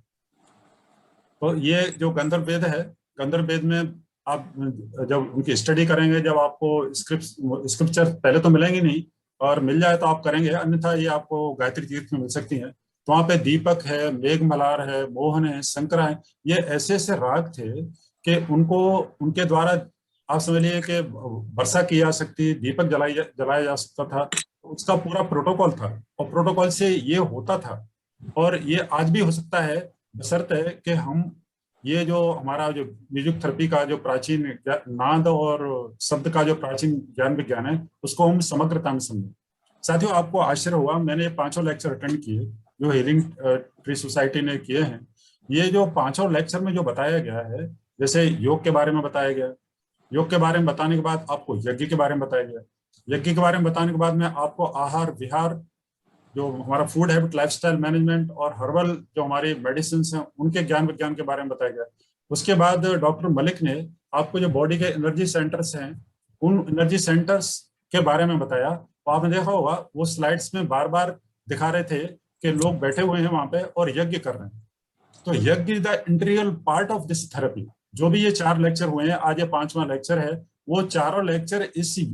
तो ये जो गंधर्व वेद है, गंधर्व वेद में आप जब उनकी स्टडी करेंगे, जब आपको स्क्रिप्चर पहले तो मिलेंगे नहीं, और मिल जाए तो आप करेंगे, अन्यथा ये आपको गायत्री तीर्थ में मिल सकती हैं। तो वहाँ पे दीपक है, मेघमलार है, मोहन है, शंकरा है, ये ऐसे ऐसे राग थे कि उनको उनके द्वारा आप समझ लीजिए कि वर्षा की जा सकती, दीपक जलाया जा सकता था। उसका पूरा प्रोटोकॉल था और प्रोटोकॉल से ये होता था, और ये आज भी हो सकता है, बशर्ते कि हम ये जो हमारा जो म्यूजिक थेरेपी का जो प्राचीन नाद और शब्द का जो प्राचीन ज्ञान विज्ञान है उसको हम समग्रता में समझें। साथियों, आपको आश्चर्य हुआ, मैंने ये 5 लेक्चर अटेंड किए जो हीलिंग ट्री सोसाइटी ने किए हैं। ये जो 5 लेक्चर में जो बताया गया है, जैसे योग के बारे में बताया गया, योग के बारे में बताने के बाद आपको यज्ञ के बारे में बताया गया, यज्ञ के बारे में बताने के बाद में आपको आहार विहार, जो हमारा फूड हैबिट लाइफस्टाइल मैनेजमेंट और हर्बल जो हमारी मेडिसिन हैं उनके ज्ञान विज्ञान के बारे में बताया गया। उसके बाद डॉक्टर मलिक ने आपको जो बॉडी के एनर्जी सेंटर्स हैं उन एनर्जी सेंटर्स के बारे में बताया। तो आपने देखा होगा वो स्लाइड्स में बार बार दिखा रहे थे कि लोग बैठे हुए हैं वहां पे और यज्ञ कर रहे हैं। तो यज्ञ is the integral part of this therapy. जो भी ये 4 लेक्चर हुए हैं, आज ये 5वां लेक्चर है, वो चारों लेक्चर इसी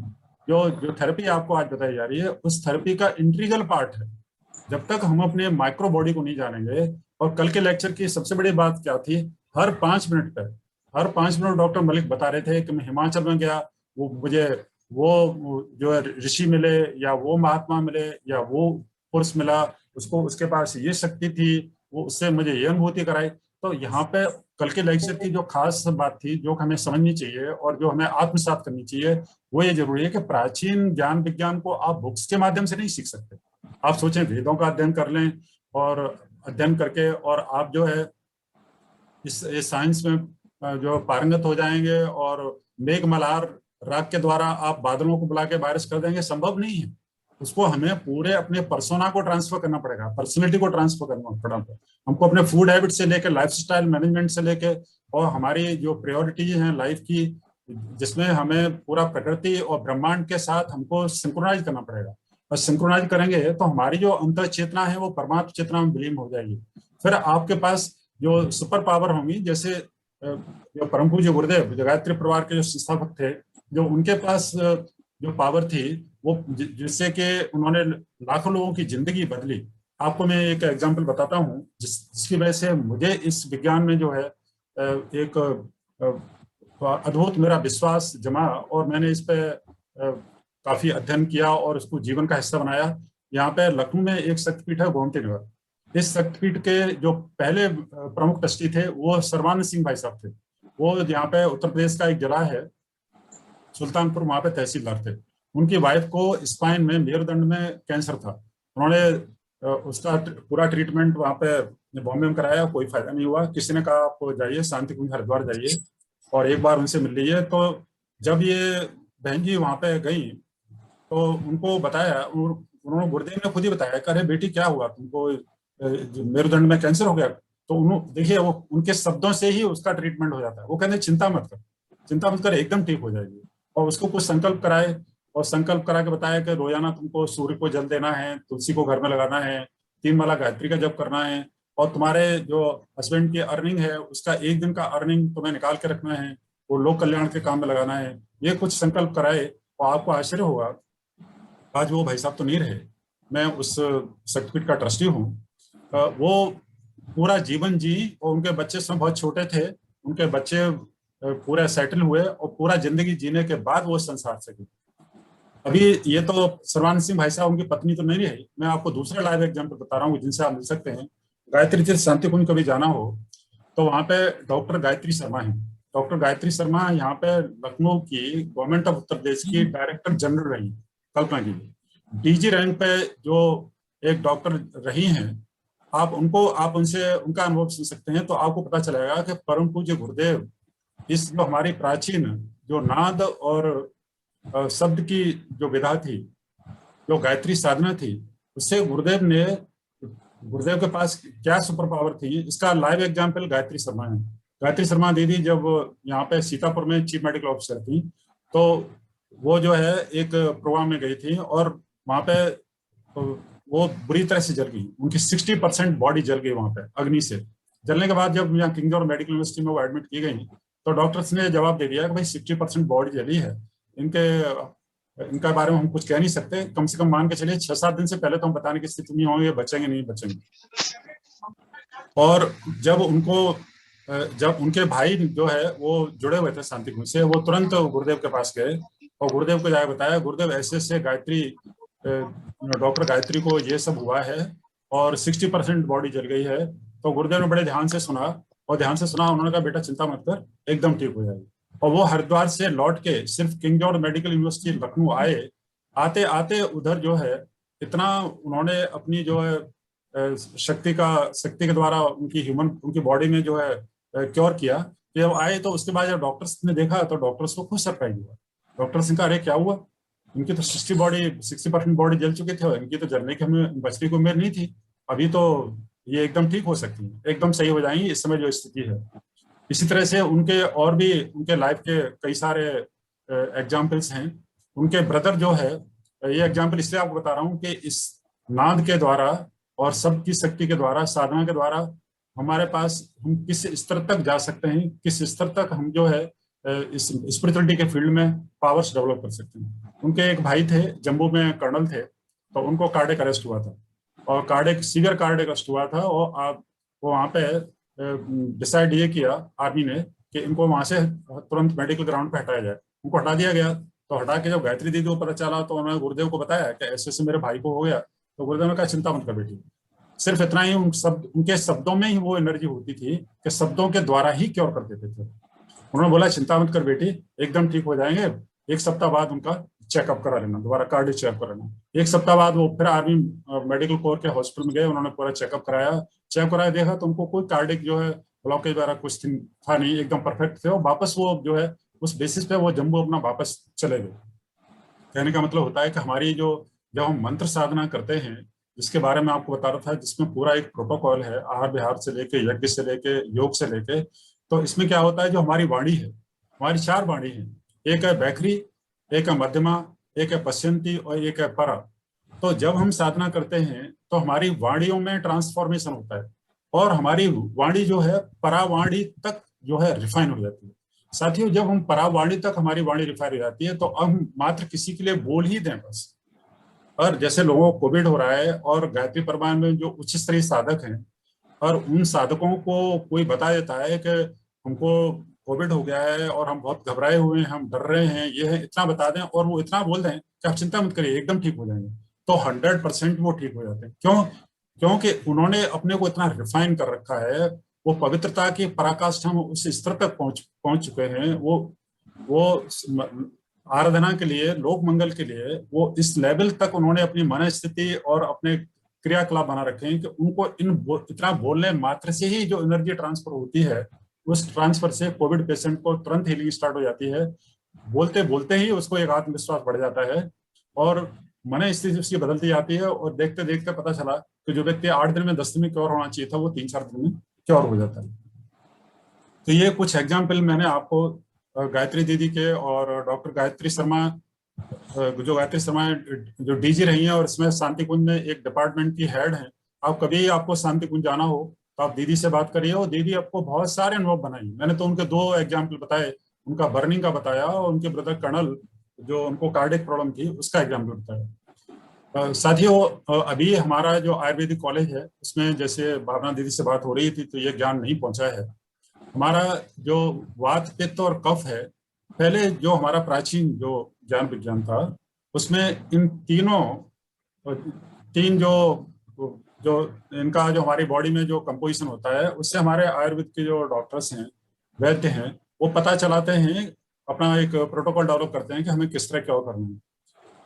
जो थेरेपी आपको आज बताई जा रही है उस थेरेपी का इंटीग्रल पार्ट है। जब तक हम अपने माइक्रो बॉडी को नहीं जानेंगे, और कल के लेक्चर की सबसे बड़ी बात क्या थी, हर 5 मिनट पर, हर 5 मिनट डॉक्टर मलिक बता रहे थे कि मैं हिमाचल में गया, वो मुझे वो जो ऋषि मिले या वो महात्मा मिले या वो पुरुष मिला, उसको उसके पास ये शक्ति थी, वो उससे मुझे ये अनुभूति कराई। तो यहाँ पे कल के लेक्चर की जो खास बात थी जो हमें समझनी चाहिए और जो हमें आत्मसात करनी चाहिए, वो ये जरूरी है कि प्राचीन ज्ञान विज्ञान को आप बुक्स के माध्यम से नहीं सीख सकते। आप सोचें वेदों का अध्ययन कर लें, और अध्ययन करके और आप जो है इस साइंस में जो पारंगत हो जाएंगे और मेघमल्हार राग के द्वारा आप बादलों को बुला के बारिश कर देंगे, संभव नहीं है। उसको हमें पूरे अपने पर्सोना को ट्रांसफर करना पड़ेगा, पर्सनैलिटी को ट्रांसफर करना पड़ेगा। हमको अपने फूड हैबिट से लेकर लाइफस्टाइल मैनेजमेंट से लेकर और हमारी जो प्रायोरिटीज हैं लाइफ की, जिसमें हमें पूरा प्रकृति और ब्रह्मांड के साथ हमको सिंक्रोनाइज करना पड़ेगा। और सिंक्रोनाइज करेंगे तो हमारी जो अंतर चेतना है वो परमात्म चेतना में विलीन हो जाएगी। फिर आपके पास जो सुपर पावर होंगी, जैसे जो परम पूज्य गुरुदेव जो गायत्री परिवार के जो संस्थापक थे, जो उनके पास जो पावर थी वो जिससे कि उन्होंने लाखों लोगों की जिंदगी बदली। आपको मैं एक एग्जांपल बताता हूँ जिसकी वजह से मुझे इस विज्ञान में जो है एक अद्भुत मेरा विश्वास जमा, और मैंने इस पे काफी अध्ययन किया और उसको जीवन का हिस्सा बनाया। यहाँ पे लखनऊ में एक शक्तिपीठ है गोमती नगर। इस शक्तिपीठ के जो पहले प्रमुख ट्रस्टी थे वो सर्वानंद सिंह भाई साहब थे। वो यहाँ पे उत्तर प्रदेश का एक जिला है सुल्तानपुर, वहां पे तहसीलदार थे। उनकी वाइफ को स्पाइन में मेरुदंड में कैंसर था। उन्होंने उसका पूरा ट्रीटमेंट वहां पे बॉम्बे में कराया, कोई फायदा नहीं हुआ। किसी ने कहा आप जाइए शांति कुंज हरिद्वार जाइए और एक बार उनसे मिल लीजिए। तो जब ये बहन जी वहां पे गई तो उनको बताया, उन्होंने गुरुदेव ने खुद ही बताया कि अरे बेटी क्या हुआ तुमको, मेरुदंड में कैंसर हो गया। तो उन्होंने देखिए वो उनके शब्दों से ही उसका ट्रीटमेंट हो जाता है। वो कहते चिंता मत कर, चिंता मत कर, एकदम ठीक हो जाएगी। और उसको कुछ संकल्प कराए और संकल्प करा के बताया कि रोजाना तुमको सूर्य को जल देना है, तुलसी को घर में लगाना है, 3 माला गायत्री का जप करना है, और तुम्हारे जो हस्बैंड की अर्निंग है उसका 1 दिन का अर्निंग तुम्हें निकाल के रखना है, वो लोक कल्याण के काम में लगाना है। ये कुछ संकल्प कराए और आपको आश्चर्य होगा, आज वो भाई साहब तो नहीं रहे, मैं उस शक्तिपीठ का ट्रस्टी हूँ। वो पूरा जीवन जी और उनके बच्चे सब बहुत छोटे थे, उनके बच्चे पूरा सेटल हुए और पूरा जिंदगी जीने के बाद वो संसार से गए। अभी ये तो सर्वानंद सिंह भाई साहब उनकी पत्नी तो नहीं रही। मैं आपको दूसरा लाइव एग्जाम्पल बता रहा हूँ जिनसे आप मिल सकते हैं। गायत्री तीर्थ शांति कुंज कभी जाना हो तो वहाँ पे डॉक्टर गायत्री शर्मा है। डॉक्टर गायत्री शर्मा यहाँ पे लखनऊ की गवर्नमेंट ऑफ उत्तर प्रदेश की डायरेक्टर जनरल रही। कल्पना कीजिए डीजी रैंक पे जो एक डॉक्टर रही हैं, आप उनसे उनका अनुभव सुन सकते हैं, तो आपको पता चलेगा कि परम पूज्य गुरुदेव इस जो हमारी प्राचीन जो नाद और शब्द की जो विधा थी, जो गायत्री साधना थी, उससे गुरुदेव के पास क्या सुपर पावर थी, इसका लाइव एग्जाम्पल गायत्री शर्मा है। गायत्री शर्मा दीदी जब यहाँ पे सीतापुर में चीफ मेडिकल ऑफिसर थी, तो वो जो है एक प्रोग्राम में गई थी और वहाँ पे वो बुरी तरह से जल गई, उनकी 60% बॉडी जल गई वहाँ पे अग्नि से। जलने के बाद जब यहाँ किंग जॉर्ज मेडिकल यूनिवर्सिटी में वो एडमिट की गई, तो डॉक्टर्स ने जवाब दे दिया कि भाई 60% बॉडी जली है, इनका बारे में हम कुछ कह नहीं सकते, कम से कम मान के चलिए 6-7 दिन से पहले तो हम बताने की स्थिति में होंगे बचेंगे नहीं बचेंगे। और जब उनके भाई जो है वो जुड़े हुए थे शांति कुंज से, वो तुरंत गुरुदेव के पास गए और गुरुदेव को जाकर बताया, गुरुदेव ऐसे गायत्री डॉक्टर गायत्री को ये सब हुआ है और 60% बॉडी जल गई है। तो गुरुदेव ने बड़े ध्यान से सुना उन्होंने कहा बेटा चिंता मत कर, एकदम ठीक हो जाएगी। और वो हरिद्वार से लौट के सिर्फ king George medical university Lucknow आए, आते आते उधर जो है इतना उन्होंने अपनी जो है शक्ति के द्वारा उनकी बॉडी में जो है क्योर किया। जब आए तो उसके बाद जब डॉक्टर्स ने देखा तो डॉक्टर्स को खुद सरप्राइज हुआ। डॉक्टर्स ने कहा अरे क्या हुआ, इनकी तो 60% बॉडी जल चुके थे, इनकी तो जलने की हमें बचने की उम्मीद नहीं थी, अभी तो ये एकदम ठीक हो सकती है, एकदम सही हो जाएंगी इस समय जो स्थिति है। इसी तरह से उनके लाइफ के कई सारे एग्जाम्पल्स हैं। उनके ब्रदर जो है, ये एग्जाम्पल इसलिए आपको बता रहा हूँ कि इस नाद के द्वारा और सबकी शक्ति के द्वारा, साधना के द्वारा हमारे पास हम किस स्तर तक जा सकते हैं, किस स्तर तक हम जो है इस स्पिरिचुअलिटी के फील्ड में पावर्स डेवलप कर सकते हैं। उनके एक भाई थे, जम्मू में कर्नल थे, तो उनको कार्डियक अरेस्ट हुआ था और सीवियर कार्डियक अरेस्ट हुआ था। और वो वहाँ पे डिसाइड ये किया आर्मी ने कि इनको वहां से तुरंत मेडिकल ग्राउंड पे हटाया जाए। उनको हटा दिया गया। तो हटा के जब गायत्री दीदी को पता चला तो उन्होंने गुरुदेव को बताया कि ऐसे ऐसे मेरे भाई को हो गया। तो गुरुदेव ने कहा चिंता मत कर बेटी, सिर्फ इतना ही उनके शब्दों में ही वो एनर्जी होती थी कि शब्दों के द्वारा ही क्योर कर देते थे। उन्होंने बोला चिंता मत कर बेटी, एकदम ठीक हो जाएंगे। 1 सप्ताह बाद उनका चेकअप करा लेना, दोबारा कार्डियक चेकअप कराना। 1 सप्ताह बाद वो फिर आर्मी मेडिकल कोर के हॉस्पिटल में गए, उन्होंने पूरा चेकअप कराया, देखा तो उनको कोई कार्डियक जो है ब्लॉकेज वगैरह कुछ था नहीं, एकदम परफेक्ट थे। और वापस वो जो है उस बेसिस पे वो जम्मू अपना वापस चले गए। कहने का मतलब होता है कि हमारी जब हम मंत्र साधना करते हैं, जिसके बारे में आपको बता रहा था, जिसमें पूरा एक प्रोटोकॉल है, आहार विहार से लेके, यज्ञ से लेके, योग से लेके, तो इसमें क्या होता है, जो हमारी वाणी है, हमारी 4 वाणी है, एक है बैखरी, एक है मध्यमा, एक है पश्यंती और एक है परा। तो जब हम साधना करते हैं तो हमारी वाणियों में ट्रांसफॉर्मेशन होता है और हमारी वाणी जो है परावाणी तक जो है रिफाइन हो जाती है। साथियों, जब हम परावाणी तक हमारी वाणी रिफाइन हो जाती है तो हम मात्र किसी के लिए बोल ही दें बस। और जैसे लोगों को कोविड हो रहा है और गायत्री परिवार में जो उच्च स्तरीय साधक हैं और उन साधकों को कोई बता देता है कि हमको कोविड हो गया है और हम बहुत घबराए हुए हैं, हम डर रहे हैं, ये है, इतना बता दें और वो इतना बोल दें कि आप चिंता मत करिए, एकदम ठीक हो जाएंगे, तो 100% वो ठीक हो जाते हैं। क्यों? क्योंकि उन्होंने अपने को इतना रिफाइन कर रखा है, वो पवित्रता की पराकाष्ठा हम उस स्तर तक पहुंच चुके हैं। वो आराधना के लिए, लोक मंगल के लिए वो इस लेवल तक उन्होंने अपनी मन स्थिति और अपने क्रियाकलाप बना रखे हैं कि उनको इतना बोलने मात्र से ही जो एनर्जी ट्रांसफर होती है, उस ट्रांसफर से कोविड पेशेंट को तुरंत हीलिंग स्टार्ट हो जाती है। बोलते बोलते ही उसको एक आत्मविश्वास बढ़ जाता है और मन स्थिति उसकी बदलती जाती है। और देखते देखते पता चला कि जो व्यक्ति 8 दिन में 10 दिन में क्योर होना चाहिए था, वो 3-4 दिन में क्योर हो जाता है। तो ये कुछ एग्जाम्पल मैंने आपको गायत्री दीदी के और डॉक्टर गायत्री शर्मा, जो गायत्री शर्मा जो डीजी रही हैं और इसमें शांति कुंज में एक डिपार्टमेंट की हेड हैं। आप कभी आपको शांति कुंज जाना हो तो आप दीदी से बात करिए और दीदी आपको बहुत सारे अनुभव बनाई। मैंने तो उनके 2 एग्जाम्पल बताए, उनका बर्निंग का बताया और उनके ब्रदर कर्नल जो उनको कार्डियक प्रॉब्लम थी उसका एग्जाम्पल बताया। साथियों, अभी हमारा जो आयुर्वेदिक कॉलेज है उसमें जैसे भावना दीदी से बात हो रही थी तो ये ज्ञान नहीं पहुंचा है। हमारा जो वात, पित्त और कफ है, पहले जो हमारा प्राचीन जो ज्ञान विज्ञान था उसमें इन तीन जो इनका जो हमारी बॉडी में जो कंपोजिशन होता है उससे हमारे आयुर्वेद के जो डॉक्टर्स हैं, वैद्य हैं, वो पता चलाते हैं, अपना एक प्रोटोकॉल डेवलप करते हैं कि हमें किस तरह क्या करना है।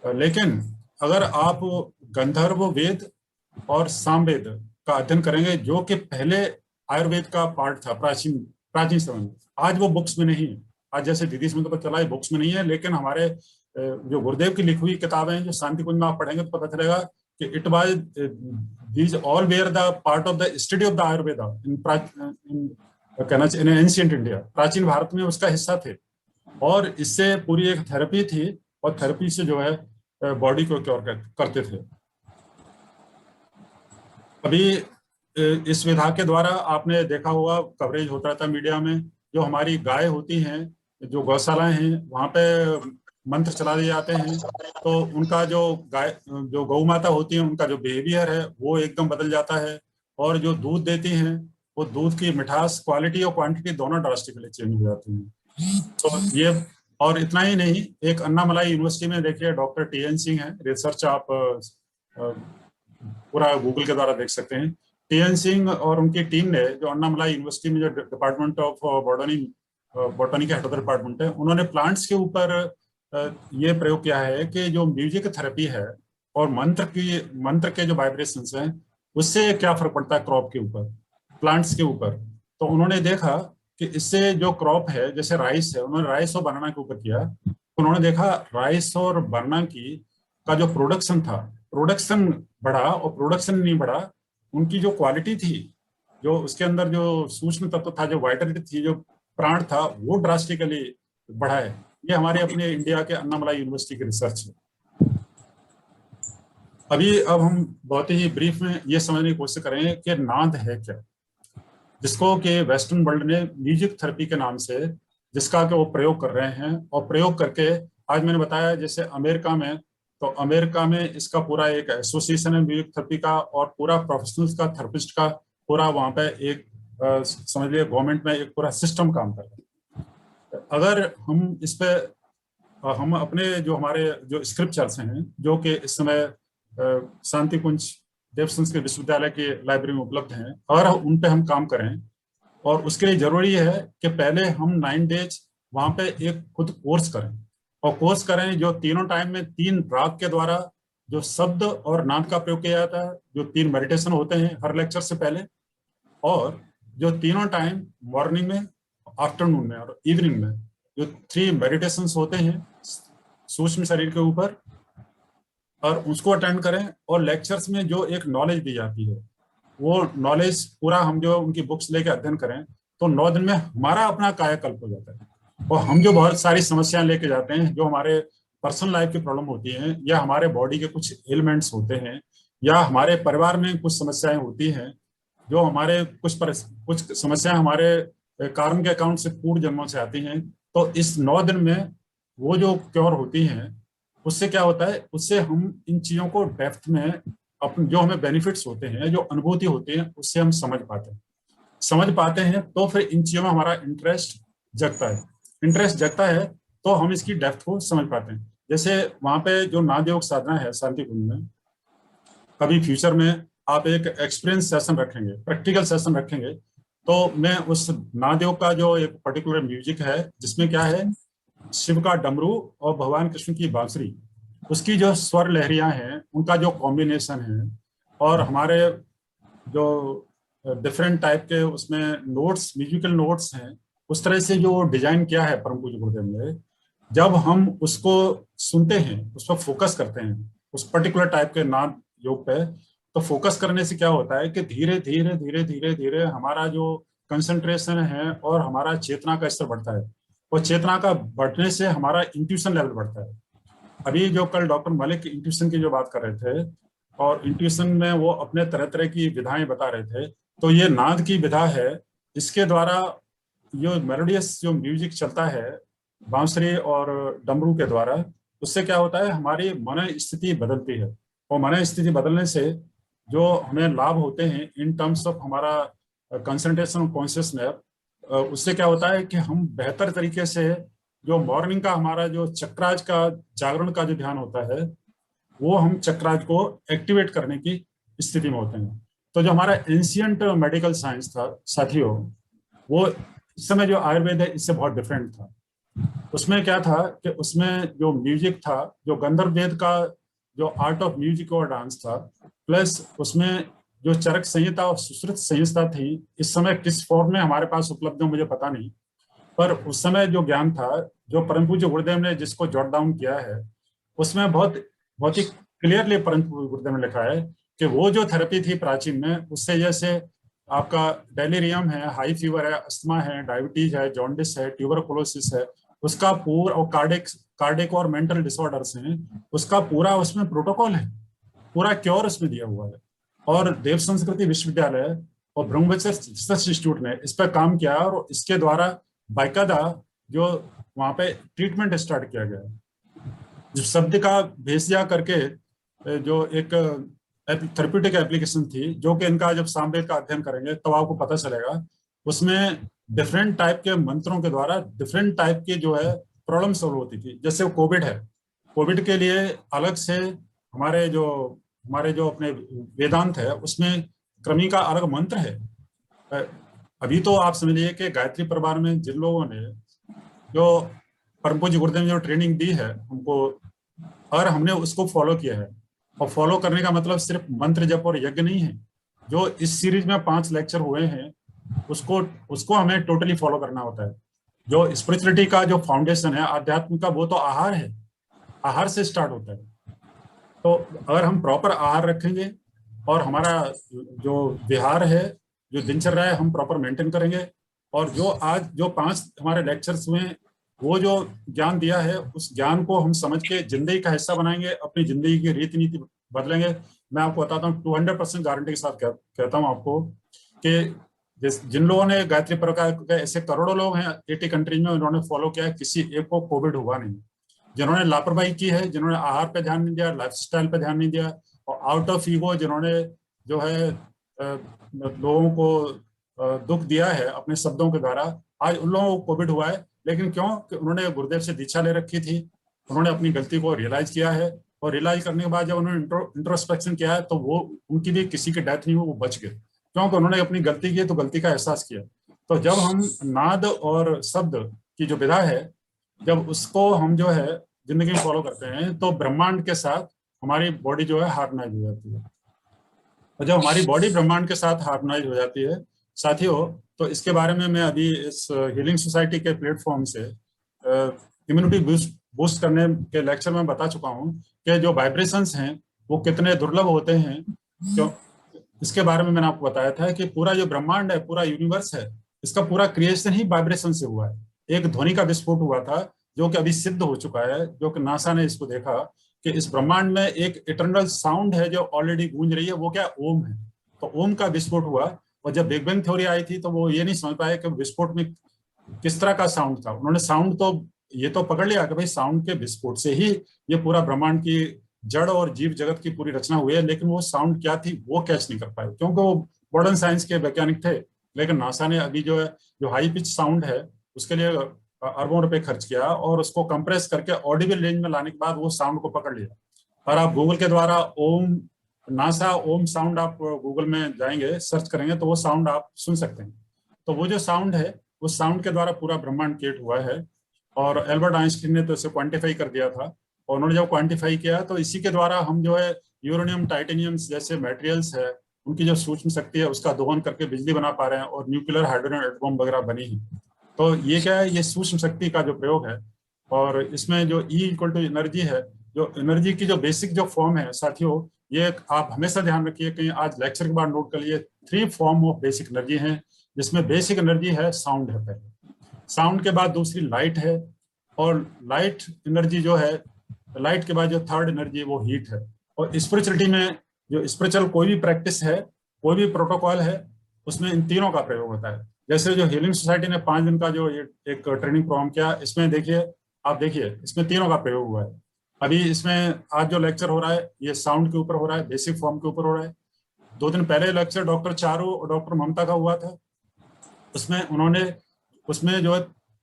लेकिन अगर आप गंधर्व वेद और सामवेद का अध्ययन करेंगे, जो कि पहले आयुर्वेद का पार्ट था प्राचीन प्राचीन समय में, आज वो बुक्स में नहीं है। आज जैसे दीदी इसमें तो पता चला है बुक्स में नहीं है, लेकिन हमारे जो गुरुदेव की लिखी हुई किताबें हैं, जो शांति कुंज में आप पढ़ेंगे तो पता चलेगा कि it was these all were the part of the study of the Ayurveda in ancient India. प्राचीन भारत में उसका हिस्सा थे, और इससे पूरी एक थेरेपी थी, और थेरेपी से जो है बॉडी को क्योर करते थे। अभी इस विधा के द्वारा आपने देखा होगा, कवरेज होता रहता मीडिया में, जो हमारी गाय होती हैं, जो गौशालाएं हैं, वहां पे मंत्र चला दिए जाते हैं, तो उनका जो गौ माता होती है, उनका जो बिहेवियर है वो एकदम बदल जाता है, और जो दूध देती हैं वो दूध की मिठास, क्वालिटी और क्वांटिटी दोनों ड्रास्टिकली चेंज हो जाती हैं। तो ये, और इतना ही नहीं, एक अन्नामलाई यूनिवर्सिटी में देखिए डॉक्टर टीएन सिंह है, रिसर्च आप पूरा गूगल के द्वारा देख सकते हैं। टीएन सिंह और उनकी टीम ने, जो अन्नामलाई यूनिवर्सिटी में जो डिपार्टमेंट ऑफ बॉटनी का हेड ऑफ द डिपार्टमेंट है, उन्होंने प्लांट्स के ऊपर ये प्रयोग किया है कि जो म्यूजिक थेरेपी है और मंत्र के जो वाइब्रेशंस हैं, उससे क्या फर्क पड़ता है क्रॉप के ऊपर, प्लांट्स के ऊपर। तो उन्होंने देखा कि इससे जो क्रॉप है, जैसे राइस है, उन्होंने राइस और बनाना के ऊपर किया, उन्होंने देखा राइस और बनाना की का जो प्रोडक्शन था, प्रोडक्शन बढ़ा, और प्रोडक्शन नहीं बढ़ा, उनकी जो क्वालिटी थी, जो उसके अंदर जो सूक्ष्म तत्व था, जो वाइटलिटी थी, जो प्राण था, वो ड्रास्टिकली बढ़ा है। ये हमारे अपने इंडिया के अन्नामलाई यूनिवर्सिटी की रिसर्च है। अब हम बहुत ही ब्रीफ में ये समझने की कोशिश करेंगे कि नाद है क्या, जिसको कि वेस्टर्न वर्ल्ड ने म्यूजिक थेरेपी के नाम से, जिसका कि वो प्रयोग कर रहे हैं, और प्रयोग करके आज मैंने बताया, जैसे अमेरिका में, तो अमेरिका में इसका पूरा एक एसोसिएशन है म्यूजिक थेरेपी का, और पूरा प्रोफेशनल्स का, थेरेपिस्ट का पूरा वहाँ पे एक समझ लीजिए गवर्नमेंट में एक पूरा सिस्टम काम कर रहा है। अगर हम इस पे हम अपने जो हमारे जो स्क्रिप्चर्स हैं, जो कि इस समय शांति कुंज देव संस्कृत विश्वविद्यालय की लाइब्रेरी में उपलब्ध हैं, और उन पे हम काम करें, और उसके लिए जरूरी है कि पहले हम 9 डेज वहाँ पे एक खुद कोर्स करें, और कोर्स करें जो तीनों टाइम में 3 राग के द्वारा जो शब्द और नाद का प्रयोग किया जाता है, जो 3 मेडिटेशन होते हैं हर लेक्चर से पहले, और जो तीनों टाइम मॉर्निंग में, आफ्टरनून में और इवनिंग में जो 3 मेडिटेशंस होते हैं सूक्ष्म शरीर के ऊपर, और उसको अटेंड करें। और लेक्चर्स में जो एक नॉलेज दी जाती है, वो नॉलेज पूरा हम जो उनकी बुक्स लेके अध्ययन करें, तो 9 दिन में हमारा अपना कायाकल्प हो जाता है। और हम जो बहुत सारी समस्याएं लेके जाते हैं, जो हमारे पर्सनल लाइफ की प्रॉब्लम होती हैं, या हमारे बॉडी के कुछ एलिमेंट्स होते हैं, या हमारे परिवार में कुछ समस्याएं होती हैं, जो हमारे कुछ समस्याएं हमारे कारण के अकाउंट से पूर्व जन्मों से आती हैं, तो इस 9 दिन में वो जो क्योर होती हैं, उससे क्या होता है, उससे हम इन चीजों को डेप्थ में अपने जो हमें बेनिफिट्स होते हैं, जो अनुभूति होती है, उससे हम समझ पाते हैं। तो फिर इन चीजों में हमारा इंटरेस्ट जगता है, तो हम इसकी डेप्थ को समझ पाते हैं। जैसे वहां पे जो नाद योग साधना है शांति कुंज में, कभी फ्यूचर में आप एक एक्सपीरियंस सेशन रखेंगे, प्रैक्टिकल सेशन रखेंगे, तो मैं उस नाद योग का जो एक पर्टिकुलर म्यूजिक है, जिसमें क्या है, शिव का डमरू और भगवान कृष्ण की बांसुरी, उसकी जो स्वर लहरियां हैं, उनका जो कॉम्बिनेशन है, और हमारे जो डिफरेंट टाइप के उसमें नोट्स, म्यूजिकल नोट्स हैं, उस तरह से जो डिजाइन किया है परम पूज्य गुरुदेव ने, जब हम उसको सुनते हैं, उस पर फोकस करते हैं, उस पर्टिकुलर टाइप के नाद योग पे, तो फोकस करने से क्या होता है कि धीरे धीरे धीरे धीरे धीरे हमारा जो कंसंट्रेशन है और हमारा चेतना का स्तर बढ़ता है, और चेतना का बढ़ने से हमारा इंट्यूशन लेवल बढ़ता है। अभी जो कल डॉक्टर मलिक इंट्यूशन की जो बात कर रहे थे, और इंट्यूशन में वो अपने तरह तरह की विधाएं बता रहे थे, तो ये नाद की विधा है, इसके द्वारा जो मेलोडियस जो म्यूजिक चलता है बांसुरी और डमरू के द्वारा, उससे क्या होता है, हमारी मन स्थिति बदलती है, और मन स्थिति बदलने से जो हमें लाभ होते हैं इन टर्म्स ऑफ हमारा कंसंट्रेशन और कॉन्शियसनेस, उससे क्या होता है कि हम बेहतर तरीके से जो मॉर्निंग का हमारा जो चक्राज का जागरण का जो ध्यान होता है, वो हम चक्राज को एक्टिवेट करने की स्थिति में होते हैं। तो जो हमारा एंशियंट मेडिकल साइंस था साथियों, वो इस समय जो आयुर्वेद है इससे बहुत डिफरेंट था। उसमें क्या था कि उसमें जो म्यूजिक था, जो गंधर्व वेद का जो आर्ट ऑफ म्यूजिक और डांस था, प्लस उसमें जो चरक संहिता और सुश्रुत संहिता थी, इस समय किस फॉर्म में हमारे पास उपलब्ध है मुझे पता नहीं, पर उस समय जो ज्ञान था, जो परम पूज्य गुरुदेव ने जिसको जॉट डाउन किया है, उसमें बहुत बहुत ही क्लियरली परम पूज्य गुरुदेव ने लिखा है कि वो जो थेरेपी थी प्राचीन में, उससे जैसे आपका डेलिरियम है, हाई फीवर है, अस्थमा है, डायबिटीज है, जॉन्डिस है, ट्यूबरकुलोसिस है, उसका पूरा, और कार्डिक और मेंटल डिसऑर्डर्स हैं, उसका पूरा उसमें प्रोटोकॉल है, पूरा क्योर उसमें दिया हुआ है। और देव संस्कृति विश्वविद्यालय और ब्रह्मवचर रिसर्च इंस्टीट्यूट ने इस पर काम किया और इसके द्वारा बाकायदा जो वहां पे ट्रीटमेंट स्टार्ट किया गया, जो शब्द का भेसिया करके जो एक थेरेप्यूटिक एप्लीकेशन थी, जो कि इनका जब सामवेद का अध्ययन करेंगे तो आपको पता चलेगा, उसमें डिफरेंट टाइप के मंत्रों के द्वारा डिफरेंट टाइप की जो है प्रॉब्लम सॉल्व होती थी। जैसे कोविड है, कोविड के लिए अलग से हमारे जो अपने वेदांत है उसमें क्रमी का अलग मंत्र है। अभी तो आप समझिए कि गायत्री परिवार में जिन लोगों ने जो परम पूज्य गुरुदेव ने जो ट्रेनिंग दी है हमको, और हमने उसको फॉलो किया है, और फॉलो करने का मतलब सिर्फ मंत्र जप और यज्ञ नहीं है। जो इस सीरीज में 5 लेक्चर हुए हैं उसको हमें टोटली फॉलो करना होता है। जो स्पिरिचुअलिटी का जो फाउंडेशन है आध्यात्म का, वो तो आहार है, आहार से स्टार्ट होता है। तो अगर हम प्रॉपर आहार रखेंगे और हमारा जो विहार है, जो दिनचर्या है, हम प्रॉपर मेंटेन करेंगे, और जो आज जो 5 हमारे लेक्चर्स हुए, वो जो ज्ञान दिया है उस ज्ञान को हम समझ के जिंदगी का हिस्सा बनाएंगे, अपनी जिंदगी की रीति नीति बदलेंगे। मैं आपको बताता हूँ 200% गारंटी के साथ कहता हूँ आपको कि जिन लोगों ने गायत्री प्रकार के ऐसे करोड़ों लोग हैं 80 कंट्रीज में, उन्होंने फॉलो किया है, किसी एक को कोविड हुआ नहीं। जिन्होंने लापरवाही की है, जिन्होंने आहार पे ध्यान नहीं दिया, लाइफस्टाइल पे ध्यान नहीं दिया, और आउट ऑफ ईगो जिन्होंने जो है लोगों को दुख दिया है अपने शब्दों के द्वारा, आज उन लोगों को कोविड हुआ है। लेकिन क्यों? कि उन्होंने गुरुदेव से दीक्षा ले रखी थी, उन्होंने अपनी गलती को रियलाइज किया है, और रियलाइज करने के बाद जब उन्होंने इंट्रोस्पेक्शन किया है तो वो उनकी भी किसी की डेथ नहीं हुई, वो बच गए, क्योंकि उन्होंने अपनी गलती की तो गलती का एहसास किया। तो जब हम नाद और शब्द की जो विधा है, जब उसको हम जो है जिंदगी में फॉलो करते हैं, तो ब्रह्मांड के साथ हमारी बॉडी जो है हार्मोनाइज हो जाती है। और जब हमारी बॉडी ब्रह्मांड के साथ हार्मोनाइज हो जाती है साथियों, तो इसके बारे में मैं अभी इस हीलिंग सोसाइटी के प्लेटफॉर्म से इम्यूनिटी बूस्ट करने के लेक्चर में बता चुका हूँ कि जो वाइब्रेशंस हैं वो कितने दुर्लभ होते हैं। क्यों? इसके बारे में मैंने आपको बताया था कि पूरा जो ब्रह्मांड है, पूरा यूनिवर्स है, इसका पूरा क्रिएशन ही वाइब्रेशन से हुआ है। एक ध्वनि का विस्फोट हुआ था जो कि अभी सिद्ध हो चुका है, जो कि नासा ने इसको देखा कि इस ब्रह्मांड में एक इटर्नल साउंड है जो ऑलरेडी गूंज रही है, वो क्या? ओम है। तो ओम का विस्फोट हुआ, और जब बिग बैंग थ्योरी आई थी तो वो ये नहीं समझ पाए कि विस्फोट में किस तरह का साउंड था। उन्होंने साउंड तो ये तो पकड़ लिया कि भाई साउंड के विस्फोट से ही ये पूरा ब्रह्मांड की जड़ और जीव जगत की पूरी रचना हुई है, लेकिन वो साउंड क्या थी वो कैच नहीं कर पाए, क्योंकि वो मॉडर्न साइंस के वैज्ञानिक थे। लेकिन नासा ने अभी जो है जो हाई पिच साउंड है उसके लिए अरबों रुपए खर्च किया, और उसको कंप्रेस करके ऑडिबल रेंज में लाने के बाद वो साउंड को पकड़ लिया। और आप गूगल के द्वारा ओम नासा ओम साउंड आप गूगल में जाएंगे, सर्च करेंगे तो वो साउंड आप सुन सकते हैं। तो वो जो साउंड है, उस साउंड के द्वारा पूरा ब्रह्मांड क्रिएट हुआ है। और एल्बर्ट आइंस्टीन ने तो इसे क्वांटिफाई कर दिया था, और उन्होंने जब क्वांटिफाई किया तो इसी के द्वारा हम जो है यूरेनियम टाइटेनियम जैसे मटेरियल्स है उनकी जो सूक्ष्म शक्ति है उसका दोहन करके बिजली बना पा रहे हैं, और न्यूक्लियर हाइड्रोजन एटम बम वगैरह बनी है। तो ये क्या है? ये सूक्ष्म शक्ति का जो प्रयोग है। और इसमें जो E इक्वल टू एनर्जी है, जो एनर्जी की जो बेसिक जो फॉर्म है साथियों, ये आप हमेशा ध्यान रखिए, कहीं आज लेक्चर के बाद नोट कर लिए, 3 फॉर्म ऑफ बेसिक एनर्जी है, जिसमें बेसिक एनर्जी है साउंड है पहले, साउंड के बाद दूसरी लाइट है, और लाइट एनर्जी जो है, लाइट के बाद जो थर्ड एनर्जी है वो हीट है। और स्पिरिचुअलिटी में जो स्पिरिचुअल कोई भी प्रैक्टिस है, कोई भी प्रोटोकॉल है, उसमें इन तीनों का प्रयोग होता है। जैसे जो हीलिंग सोसाइटी ने 5 दिन का जो ये एक ट्रेनिंग प्रोग्राम किया, इसमें देखिए, आप देखिए इसमें तीनों का प्रयोग हुआ है। अभी इसमें आज जो लेक्चर हो रहा है ये साउंड के ऊपर हो रहा है, बेसिक फॉर्म के ऊपर हो रहा है। 2 दिन पहले लेक्चर डॉक्टर चारू और डॉक्टर ममता का हुआ था, उसमें जो है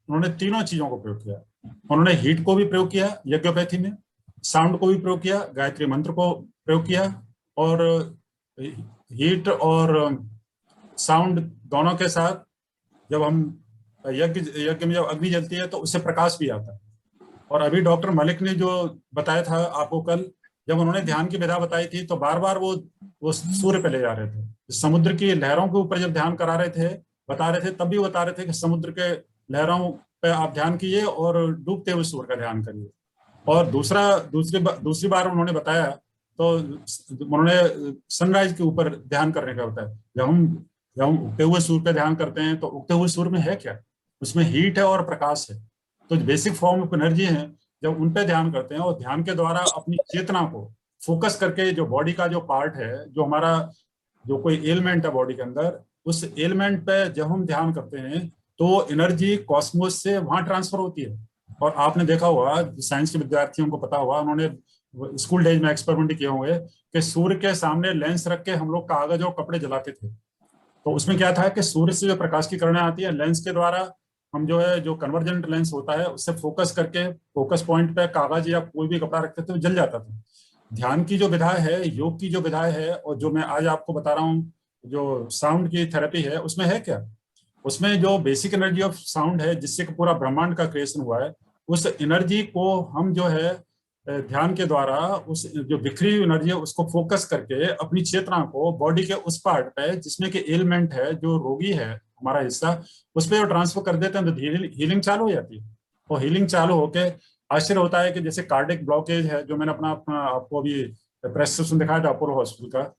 उन्होंने तीनों चीजों को प्रयोग किया। उन्होंने हीट को भी प्रयोग किया यज्ञोपैथी में, साउंड को भी प्रयोग किया, गायत्री मंत्र को प्रयोग किया, और हीट और साउंड दोनों के साथ जब हम यज्ञ यज्ञ में जब अग्नि जलती है तो उससे प्रकाश भी आता है। और अभी डॉक्टर मलिक ने जो बताया था आपको कल, जब उन्होंने ध्यान की विधा बताई थी तो बार बार वो सूर्य पे ले जा रहे थे। समुद्र की लहरों के ऊपर जब ध्यान करा रहे थे, बता रहे थे, तब भी बता रहे थे कि समुद्र के लहरों पे आप ध्यान कीजिए और डूबते हुए सूर्य का ध्यान करिए। और दूसरी बार उन्होंने बताया तो उन्होंने सनराइज के ऊपर ध्यान करने का बताया। जब हम उगते हुए सूर्य पे ध्यान करते हैं तो उगते हुए सूर्य में है क्या? उसमें हीट है और प्रकाश है। तो बेसिक फॉर्म ऑफ एनर्जी है, जब उन पे ध्यान करते हैं और ध्यान के द्वारा अपनी चेतना को फोकस करके जो बॉडी का जो पार्ट है, जो हमारा जो कोई एलिमेंट है बॉडी के अंदर, उस एलिमेंट पे जब हम ध्यान करते हैं तो एनर्जी कॉस्मोस से वहां ट्रांसफर होती है। और आपने देखा होगा, साइंस के विद्यार्थियों को पता होगा, उन्होंने स्कूल डेज में एक्सपेरिमेंट किए होंगे कि सूर्य के सामने लेंस रख के हम लोग कागज और कपड़े जलाते थे। तो उसमें क्या था कि सूर्य से जो प्रकाश की किरणें आती है, लेंस के द्वारा हम जो है, जो कन्वर्जेंट लेंस होता है, उससे फोकस करके फोकस पॉइंट पे कागज या कोई भी कपड़ा रखते थे तो जल जाता था। ध्यान की जो विधा है, योग की जो विधा है, और जो मैं आज आपको बता रहा हूँ जो साउंड की थेरेपी है, उसमें है क्या? उसमें जो बेसिक एनर्जी ऑफ साउंड है, जिससे पूरा ब्रह्मांड का क्रिएशन हुआ है, उस एनर्जी को हम जो है ध्यान के द्वारा, उस जो बिखरी हुई एनर्जी है उसको फोकस करके अपनी चेतना को बॉडी के उस पार्ट पे जिसमें कि एलिमेंट है, जो रोगी है हमारा हिस्सा, उस पर ट्रांसफर कर देते हैं तो हीलिंग चालू हो जाती है। और हीलिंग चालू होके आश्चर्य होता है कि जैसे कार्डिक ब्लॉकेज है, जो मैंने अपना आपको अभी प्रेस्क्रिप्शन दिखाया था अपोलो हॉस्पिटल का,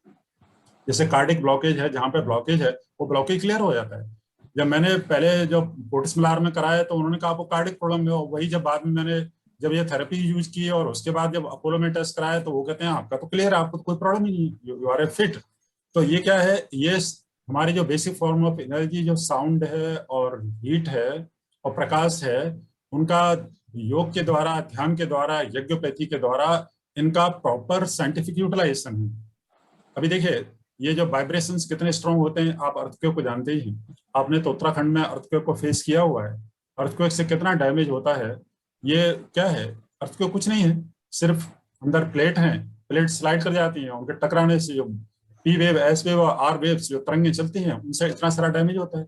जैसे कार्डिक ब्लॉकेज है, जहाँ पे ब्लॉकेज है वो ब्लॉकेज क्लियर हो जाता है। जब मैंने पहले जब पोर्टिस मिलार में कराया तो उन्होंने कहा आपको कार्डिक प्रॉब्लम है, वही जब बाद में मैंने जब ये थेरेपी यूज की और उसके बाद जब अपोलो में टेस्ट कराया तो वो कहते हैं आपका तो क्लियर है, आपको तो कोई प्रॉब्लम ही नहीं, यू आर ए फिट। तो ये क्या है, ये हमारी जो बेसिक फॉर्म ऑफ एनर्जी जो साउंड है और हीट है और प्रकाश है, उनका योग के द्वारा, ध्यान के द्वारा, यज्ञोपैथी के द्वारा इनका प्रॉपर साइंटिफिक यूटिलाइजेशन है। अभी देखिए ये जो वाइब्रेशंस कितने स्ट्रॉन्ग होते हैं, आप अर्थक्वेक को जानते ही हैं, आपने तो उत्तराखंड में अर्थक्वेक को फेस किया हुआ है। अर्थक्वेक से कितना डैमेज होता है, ये क्या है, अर्थक्वेक कुछ नहीं है, सिर्फ अंदर प्लेट हैं, प्लेट स्लाइड कर जाती हैं, उनके टकराने से जो पी वेव, एस वेव और आर वेव जो तरंगें चलती हैं, उनसे इतना सारा डैमेज होता है।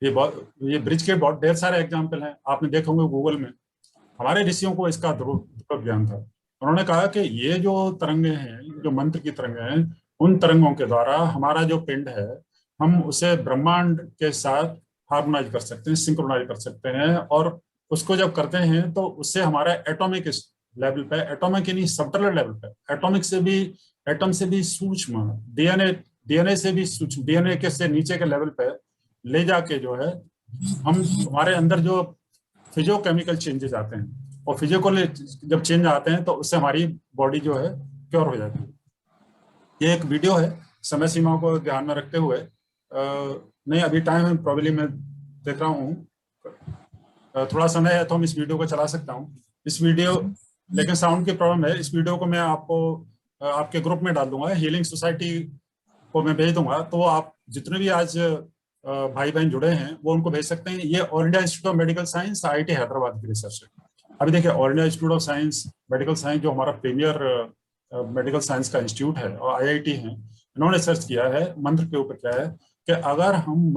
ये ब्रिज के बहुत ढेर सारे एग्जाम्पल हैं, आपने देखे होंगे गूगल में। हमारे ऋषियों को इसका ध्रुव ज्ञान था। उन्होंने कहा कि ये जो तरंगे हैं, जो मंत्र की तरंगे हैं, उन तरंगों के द्वारा हमारा जो पिंड है, हम उसे ब्रह्मांड के साथ हार्मोनाइज कर सकते हैं, सिंक्रोनाइज कर सकते हैं। और उसको जब करते हैं तो उससे हमारा एटॉमिक लेवल पे, एटॉमिक यानी सबटलर लेवल पे, एटॉमिक से भी, एटम से भी सूक्ष्म, डीएनए से भी सूक्ष्म, डीएनए के से नीचे के लेवल पे ले जाके जो है, हम हमारे अंदर जो फिजियोकेमिकल चेंजेस आते हैं, और फिजिकल जब चेंज आते हैं तो उससे हमारी बॉडी जो है क्योर हो जाती है। ये एक वीडियो है, समय सीमा को ध्यान में रखते हुए, नहीं अभी टाइम है, प्रॉब्लली मैं देख रहा हूँ थोड़ा समय है तो हम इस वीडियो को चला सकता हूँ। इस वीडियो, लेकिन साउंड की प्रॉब्लम है, इस वीडियो को मैं आपको आपके ग्रुप में डाल दूंगा, हीलिंग सोसाइटी को मैं भेज दूंगा, तो आप जितने भी आज भाई बहन जुड़े हैं वो उनको भेज सकते हैं। ये all India institute of medical science, IIT Hyderabad की रिसर्च है। अभी देखिए all India institute of science medical science जो हमारा प्रीमियर मेडिकल साइंस का इंस्टीट्यूट है, और IIT है, इन्होंने सर्च किया है मंत्र के ऊपर, क्या है कि अगर हम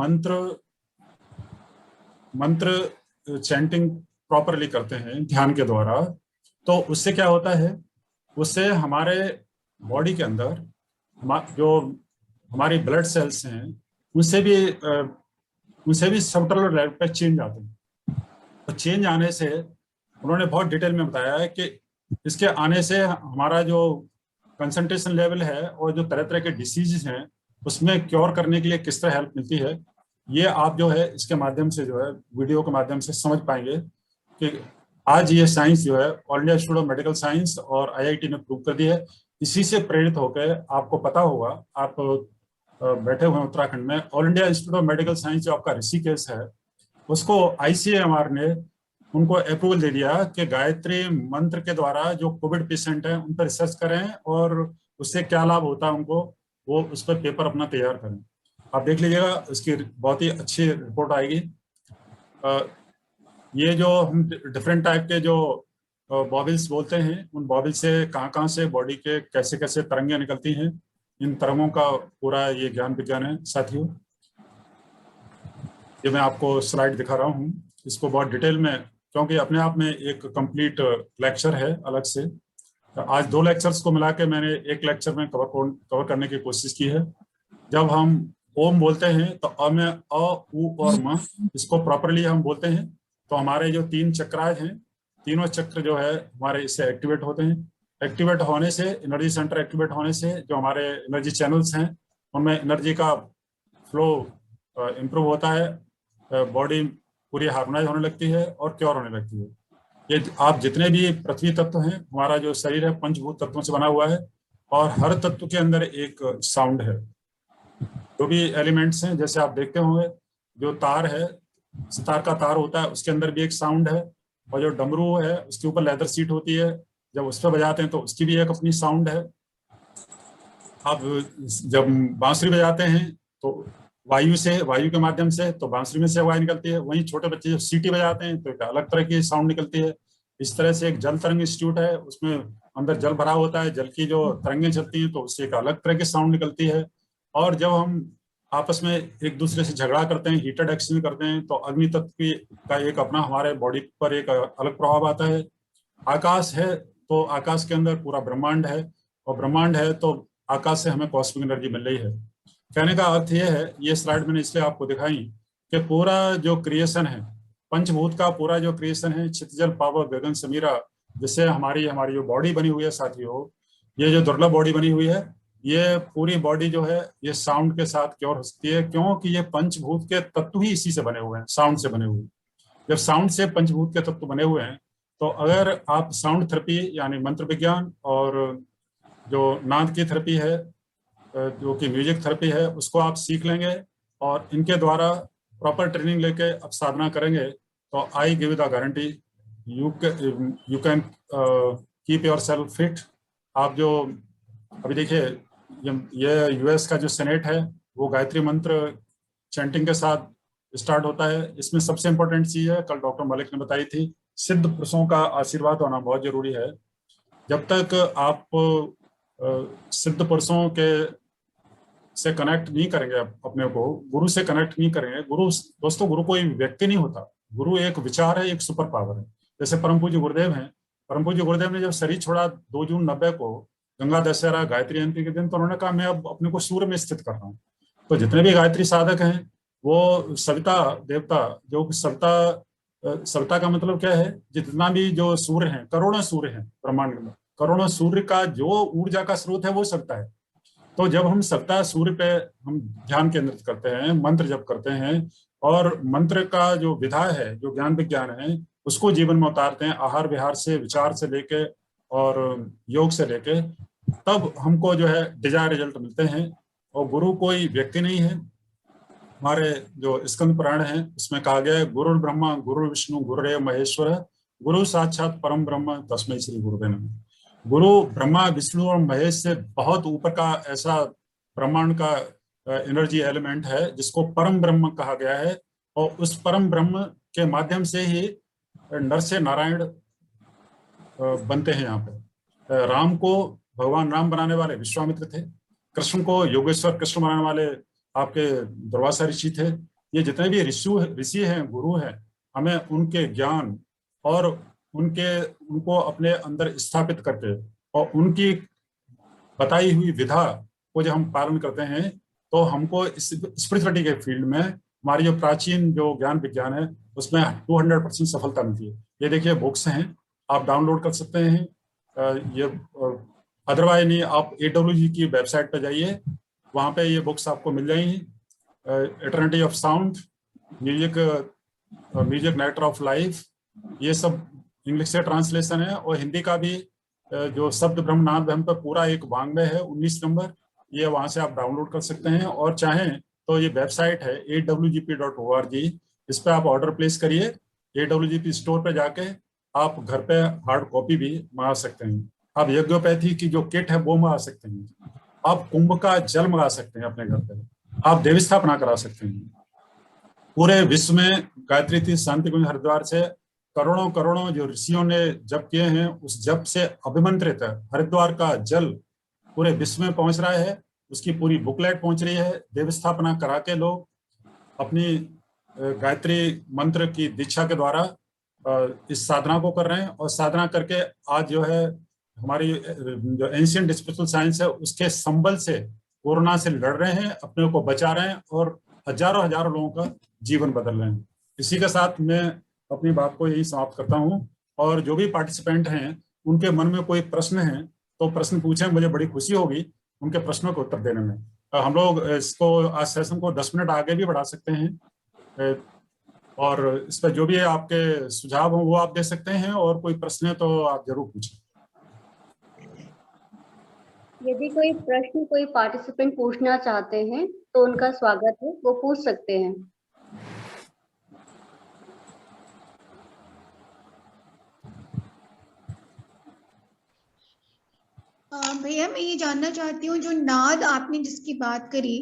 मंत्र चैंटिंग प्रॉपरली करते हैं ध्यान के द्वारा, तो उससे क्या होता है, उससे हमारे बॉडी के अंदर जो हमारी ब्लड सेल्स हैं उनसे भी सबटलर लेवल पे चेंज आते हैं। तो चेंज आने से उन्होंने बहुत डिटेल में बताया है कि इसके आने से हमारा जो कंसंट्रेशन लेवल है और जो तरह तरह के डिसीजेस हैं उसमें क्योर करने के लिए किस तरह हेल्प मिलती है, ये आप जो है इसके माध्यम से जो है, वीडियो के माध्यम से समझ पाएंगे कि आज ये साइंस जो है all India institute of medical science और IIT ने प्रूव कर दी है। इसी से प्रेरित होकर आपको पता होगा, आप बैठे हुए हैं उत्तराखंड में, all India institute of medical science जो आपका ऋषिकेश है, उसको ICMR ने उनको अप्रूवल दे दिया कि गायत्री मंत्र के द्वारा जो कोविड पेशेंट हैं उन पर रिसर्च करें और उससे क्या लाभ होता है उनको, वो उस पर पेपर अपना तैयार करें। आप देख लीजिएगा, इसकी बहुत ही अच्छी रिपोर्ट आएगी। ये जो हम डिफरेंट टाइप के जो बॉबिल्स बोलते हैं, उन बॉबिल से कहाँ से बॉडी के कैसे कैसे तरंगें निकलती हैं, इन तरंगों का पूरा ये ज्ञान विज्ञान है साथियों। ये मैं आपको स्लाइड दिखा रहा हूँ, इसको बहुत डिटेल में, क्योंकि अपने आप में एक कंप्लीट लेक्चर है अलग से। आज 2 लेक्चर्स को मिला के मैंने एक लेक्चर में कवर करने की कोशिश की है। जब हम ओम बोलते हैं तो अ में अ, उ और म, इसको प्रॉपरली हम बोलते हैं तो हमारे जो 3 चक्राज हैं, तीनों चक्र जो है हमारे इससे एक्टिवेट होते हैं। एक्टिवेट होने से, एनर्जी सेंटर एक्टिवेट होने से जो हमारे एनर्जी चैनल्स हैं उनमें एनर्जी का फ्लो इम्प्रूव होता है, बॉडी पूरी हार्मोनाइज होने लगती है और क्योर होने लगती है। ये आप जितने भी पृथ्वी तत्व हैं, हमारा जो शरीर है पंचभूत तत्वों से बना हुआ है और हर तत्व के अंदर एक साउंड है। जो भी एलिमेंट्स हैं, जैसे आप देखते होंगे जो तार है, सितार का तार होता है, उसके अंदर भी एक साउंड है। और जो डमरू है उसके ऊपर लेदर सीट होती है, जब उस पर बजाते हैं तो उसकी भी एक अपनी साउंड है। आप जब बांसुरी बजाते हैं तो वायु के माध्यम से तो बांसुरी में से आवाज निकलती है। वहीं छोटे बच्चे जब सीटी बजाते हैं तो एक अलग तरह की साउंड निकलती है। इस तरह से एक जल तरंग इंस्टीट्यूट है, उसमें अंदर जल भरा होता है, जल की जो तरंगें चलती हैं तो उससे एक अलग तरह की साउंड निकलती है। और जब हम आपस में एक दूसरे से झगड़ा करते हैं, हीटेड एक्सचेंज करते हैं, तो अग्नि तत्व का एक अपना हमारे बॉडी पर एक अलग प्रभाव आता है। आकाश है तो आकाश के अंदर पूरा ब्रह्मांड है, और ब्रह्मांड है तो आकाश से हमें कॉस्मिक एनर्जी मिल रही है। कहने का अर्थ यह है, ये स्लाइड मैंने इसलिए आपको दिखाई कि पूरा जो क्रिएशन है, पंचभूत का पूरा जो क्रिएशन है, क्षितिजल पावक गगन समीरा, जिससे हमारी जो बॉडी बनी हुई है साथियों, ये जो दुर्लभ बॉडी बनी हुई है, ये पूरी बॉडी जो है ये साउंड के साथ क्योर हो सकती है, क्योंकि ये पंचभूत के तत्व ही इसी से बने हुए हैं, साउंड से बने हुए हैं। जब साउंड से पंचभूत के तत्व बने हुए हैं तो अगर आप साउंड थेरेपी यानी मंत्र विज्ञान और जो नाद की थेरेपी है, जो कि म्यूजिक थेरेपी है, उसको आप सीख लेंगे और इनके द्वारा प्रॉपर ट्रेनिंग लेके अब साधना करेंगे तो I give the guarantee you can keep your self fit. आप जो अभी देखिए, ये यूएस का जो सेनेट है वो गायत्री मंत्र चैंटिंग के साथ स्टार्ट होता है। इसमें सबसे इंपॉर्टेंट चीज है, कल डॉक्टर मलिक ने बताई थी, सिद्ध पुरुषों का आशीर्वाद होना बहुत जरूरी है। जब तक आप सिद्ध पुरुषों के से कनेक्ट नहीं करेंगे, अपने को गुरु से कनेक्ट नहीं करेंगे, गुरु दोस्तों गुरु कोई व्यक्ति नहीं होता, गुरु एक विचार है, एक सुपर पावर है। जैसे परम पूज्य गुरुदेव हैं, परम पूज्य गुरुदेव ने जब शरीर छोड़ा 2 जून 90 को, गंगा दशहरा गायत्री जयंती के दिन, तो उन्होंने कहा मैं अब अपने को सूर्य में स्थित कर रहा हूँ। तो जितने भी गायत्री साधक हैं वो सविता देवता, जो सविता का मतलब क्या है, जितना भी जो सूर्य हैं, करोड़ों सूर्य हैं ब्रह्मांड में, करोड़ों सूर्य का जो ऊर्जा का स्रोत है वो सविता है। तो जब हम सविता सूर्य पे हम ध्यान केंद्रित करते हैं, मंत्र जप करते हैं और मंत्र का जो विधा है, जो ज्ञान विज्ञान है, उसको जीवन में उतारते हैं, आहार विहार से, विचार से लेके और योग से लेके, तब हमको जो है डिजायर रिजल्ट मिलते हैं। और गुरु कोई व्यक्ति नहीं है। हमारे जो स्कंद पुराण है उसमें कहा गया है, गुरु ब्रह्मा गुरु विष्णु गुरुदेव महेश्वर, गुरु साक्षात परम ब्रह्म तस्मै श्री गुरुवे नमः। गुरु ब्रह्मा विष्णु और महेश से बहुत ऊपर का ऐसा ब्रह्मांड का एनर्जी एलिमेंट है जिसको परम ब्रह्म कहा गया है, और उस परम ब्रह्म के माध्यम से ही नर से नारायण बनते हैं। यहाँ पे राम को भगवान राम बनाने वाले विश्वामित्र थे, कृष्ण को योगेश्वर कृष्ण बनाने वाले आपके दुर्वासा ऋषि थे। ये जितने भी ऋषि हैं, गुरु हैं, हमें उनके ज्ञान और उनको अपने अंदर स्थापित करके और उनकी बताई हुई विधा को जब हम पालन करते हैं तो हमको स्पिरिचुअलिटी के फील्ड में हमारी जो प्राचीन जो ज्ञान विज्ञान है उसमें 200% सफलता मिलती है। ये देखिए बुक्स हैं, आप डाउनलोड कर सकते हैं। ये अदरवाइज नहीं, आप AWG की वेबसाइट पर जाइए, वहाँ पे ये बुक्स आपको मिल जाएंगी। Eternity of sound, music nectar of life, ये सब इंग्लिश से ट्रांसलेशन है, और हिंदी का भी जो शब्द ब्रह्मनाद ब्रह्म पर पूरा एक वांग्मय है 19 नंबर, ये वहाँ से आप डाउनलोड कर सकते हैं। और चाहें तो ये वेबसाइट है awgp.org, इस पर आप ऑर्डर प्लेस करिए। AWGP स्टोर पे जाके आप घर पे हार्ड कॉपी भी मंगा सकते हैं। आप यज्ञोपैथी की जो किट है वो मंगा सकते हैं। आप कुंभ का जल मंगा सकते हैं अपने घर पे, आप देवी स्थापना करा सकते हैं। पूरे विश्व में गायत्री तीर्थ शांति कुंज हरिद्वार से करोड़ों करोड़ों जो ऋषियों ने जप किए हैं, उस जप से अभिमंत्रित हरिद्वार का जल पूरे विश्व में पहुंच रहा है। उसकी पूरी बुकलेट पहुंच रही है। देव स्थापना करा के लोग अपनी गायत्री मंत्र की दीक्षा के द्वारा इस साधना को कर रहे हैं, और साधना करके आज जो है हमारी जो एंशिएंट स्पिरिचुअल साइंस है उसके संबल से कोरोना से लड़ रहे हैं, अपने को बचा रहे हैं और हजारों हजारों लोगों का जीवन बदल रहे हैं। इसी के साथ मैं अपनी बात को यही समाप्त करता हूँ, और जो भी पार्टिसिपेंट हैं उनके मन में कोई प्रश्न है तो प्रश्न पूछें, मुझे बड़ी खुशी होगी उनके प्रश्नों को उत्तर देने में। हम लोग इसको आज सेशन को 10 मिनट आगे भी बढ़ा सकते हैं, और इस पर जो भी आपके सुझाव हो वो आप दे सकते हैं, और कोई प्रश्न है तो आप जरूर पूछें। यदि कोई प्रश्न कोई पार्टिसिपेंट पूछना चाहते हैं तो उनका स्वागत है, वो पूछ सकते हैं। भैया मैं ये जानना चाहती हूँ, जो नाद आपने जिसकी बात करी,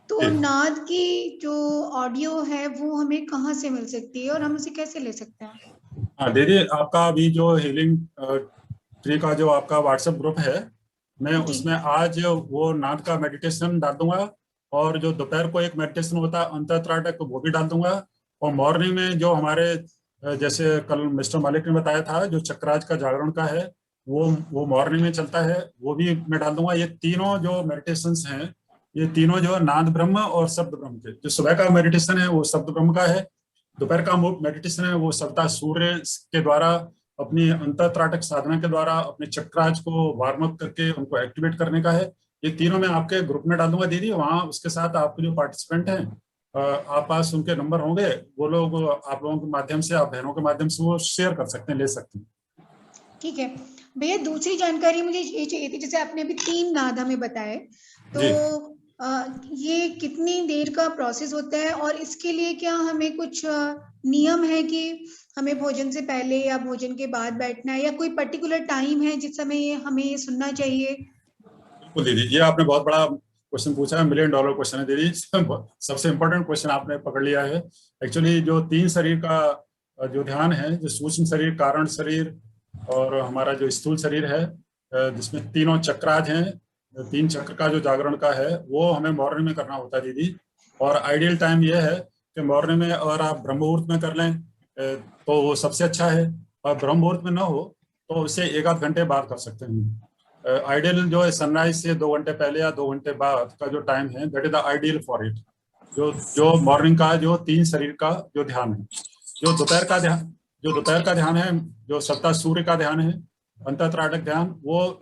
तो नाद की जो ऑडियो है वो हमें कहाँ से मिल सकती है और हम उसे कैसे ले सकते हैं? हाँ दीदी, आपका अभी जो हीलिंग ट्री का जो आपका व्हाट्सएप ग्रुप है, मैं उसमें आज वो नाद का मेडिटेशन डाल दूंगा, और जो दोपहर को एक मेडिटेशन होता है अंतःत्राटक वो भी डाल दूंगा, और मॉर्निंग में जो हमारे जैसे कल मिस्टर मालिक ने बताया था जो चक्राज का जागरण का है वो मॉर्निंग में चलता है, वो भी मैं डाल दूंगा। ये तीनों जो मेडिटेशंस हैं ये तीनों जो नाद ब्रह्म और शब्द ब्रह्म के, जो सुबह का मेडिटेशन है वो शब्द ब्रह्म का है, दोपहर का मेडिटेशन है वो सविता सूर्य के द्वारा अपनी अंतःत्राटक साधना के द्वारा अपने चक्राज को वार्म अप करके उनको एक्टिवेट करने का है। ये तीनों मैं आपके ग्रुप में डाल दूंगा दीदी, वहाँ उसके साथ आपके जो पार्टिसिपेंट हैं आप पास उनके नंबर होंगे, वो लोग आप लोगों के माध्यम से, आप बहनों के माध्यम से वो शेयर कर सकते हैं, ले सकते हैं। ठीक है भैया, दूसरी जानकारी मुझे ये चाहिए थी, जैसे आपने अभी 3 नाद हमें बताए, तो ये कितनी देर का प्रोसेस होता है, और इसके लिए क्या हमें कुछ नियम है कि हमें भोजन से पहले या भोजन के बाद बैठना है, या कोई पर्टिकुलर टाइम है जिस समय हमें ये सुनना चाहिए? बिल्कुल दीदी, ये आपने बहुत बड़ा क्वेश्चन पूछा है, $1 मिलियन क्वेश्चन है दीदी। सबसे इम्पोर्टेंट क्वेश्चन आपने पकड़ लिया है। एक्चुअली जो 3 शरीर का जो ध्यान है, जो सूक्ष्म शरीर, कारण शरीर और हमारा जो स्थूल शरीर है, जिसमें तीनों चक्राज हैं, 3 चक्र का जो जागरण का है वो हमें मॉर्निंग में करना होता है दीदी। और आइडियल टाइम ये है कि मॉर्निंग में अगर आप ब्रह्म मुहूर्त में कर लें तो वो सबसे अच्छा है, और ब्रह्म मुहूर्त में ना हो तो उसे 1-8 घंटे बाद कर सकते हैं। आइडियल जो है सनराइज से 2 घंटे पहले या 2 घंटे बाद का जो टाइम है, that is the ideal for it. जो मॉर्निंग का जो 3 शरीर का जो ध्यान है, जो दोपहर का ध्यान है, जो सप्ताह सूर्य का ध्यान है, अंतःत्राटक ध्यान, वो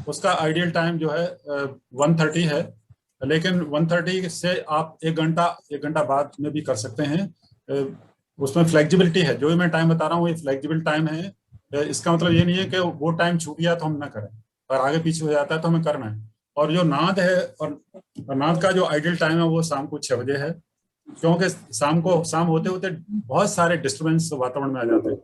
उसका आइडियल टाइम जो है 1:30 है, लेकिन 1:30 से आप 1 घंटा बाद में भी कर सकते हैं। उसमें फ्लेक्सिबिलिटी है, जो भी मैं टाइम बता रहा हूँ ये फ्लेक्सिबल टाइम है। इसका मतलब ये नहीं है कि वो टाइम छूट गया तो हम ना करें, और आगे पीछे हो जाता है तो हमें करना है। और जो नाद है, और नाद का जो आइडियल टाइम है वो शाम को 6 बजे है, क्योंकि शाम होते होते बहुत सारे डिस्टर्बेंस वातावरण में आ जाते हैं।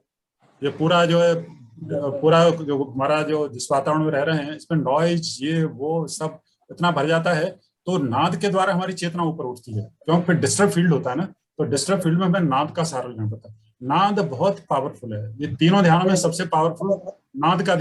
ये पूरा जो है जो हमारा जो जिस वातावरण में रह रहे हैं इसमें नॉइज ये वो सब इतना भर जाता है, तो नाद के द्वारा हमारी चेतना ऊपर उठती है, क्योंकि फिर डिस्टर्ब फील्ड होता है ना, तो डिस्टर्ब फील्ड में हमें नाद का सहारा लेना पड़ता है। नाद बहुत पावरफुल है, ये तीनों ध्यानों में सबसे पावरफुल नाद का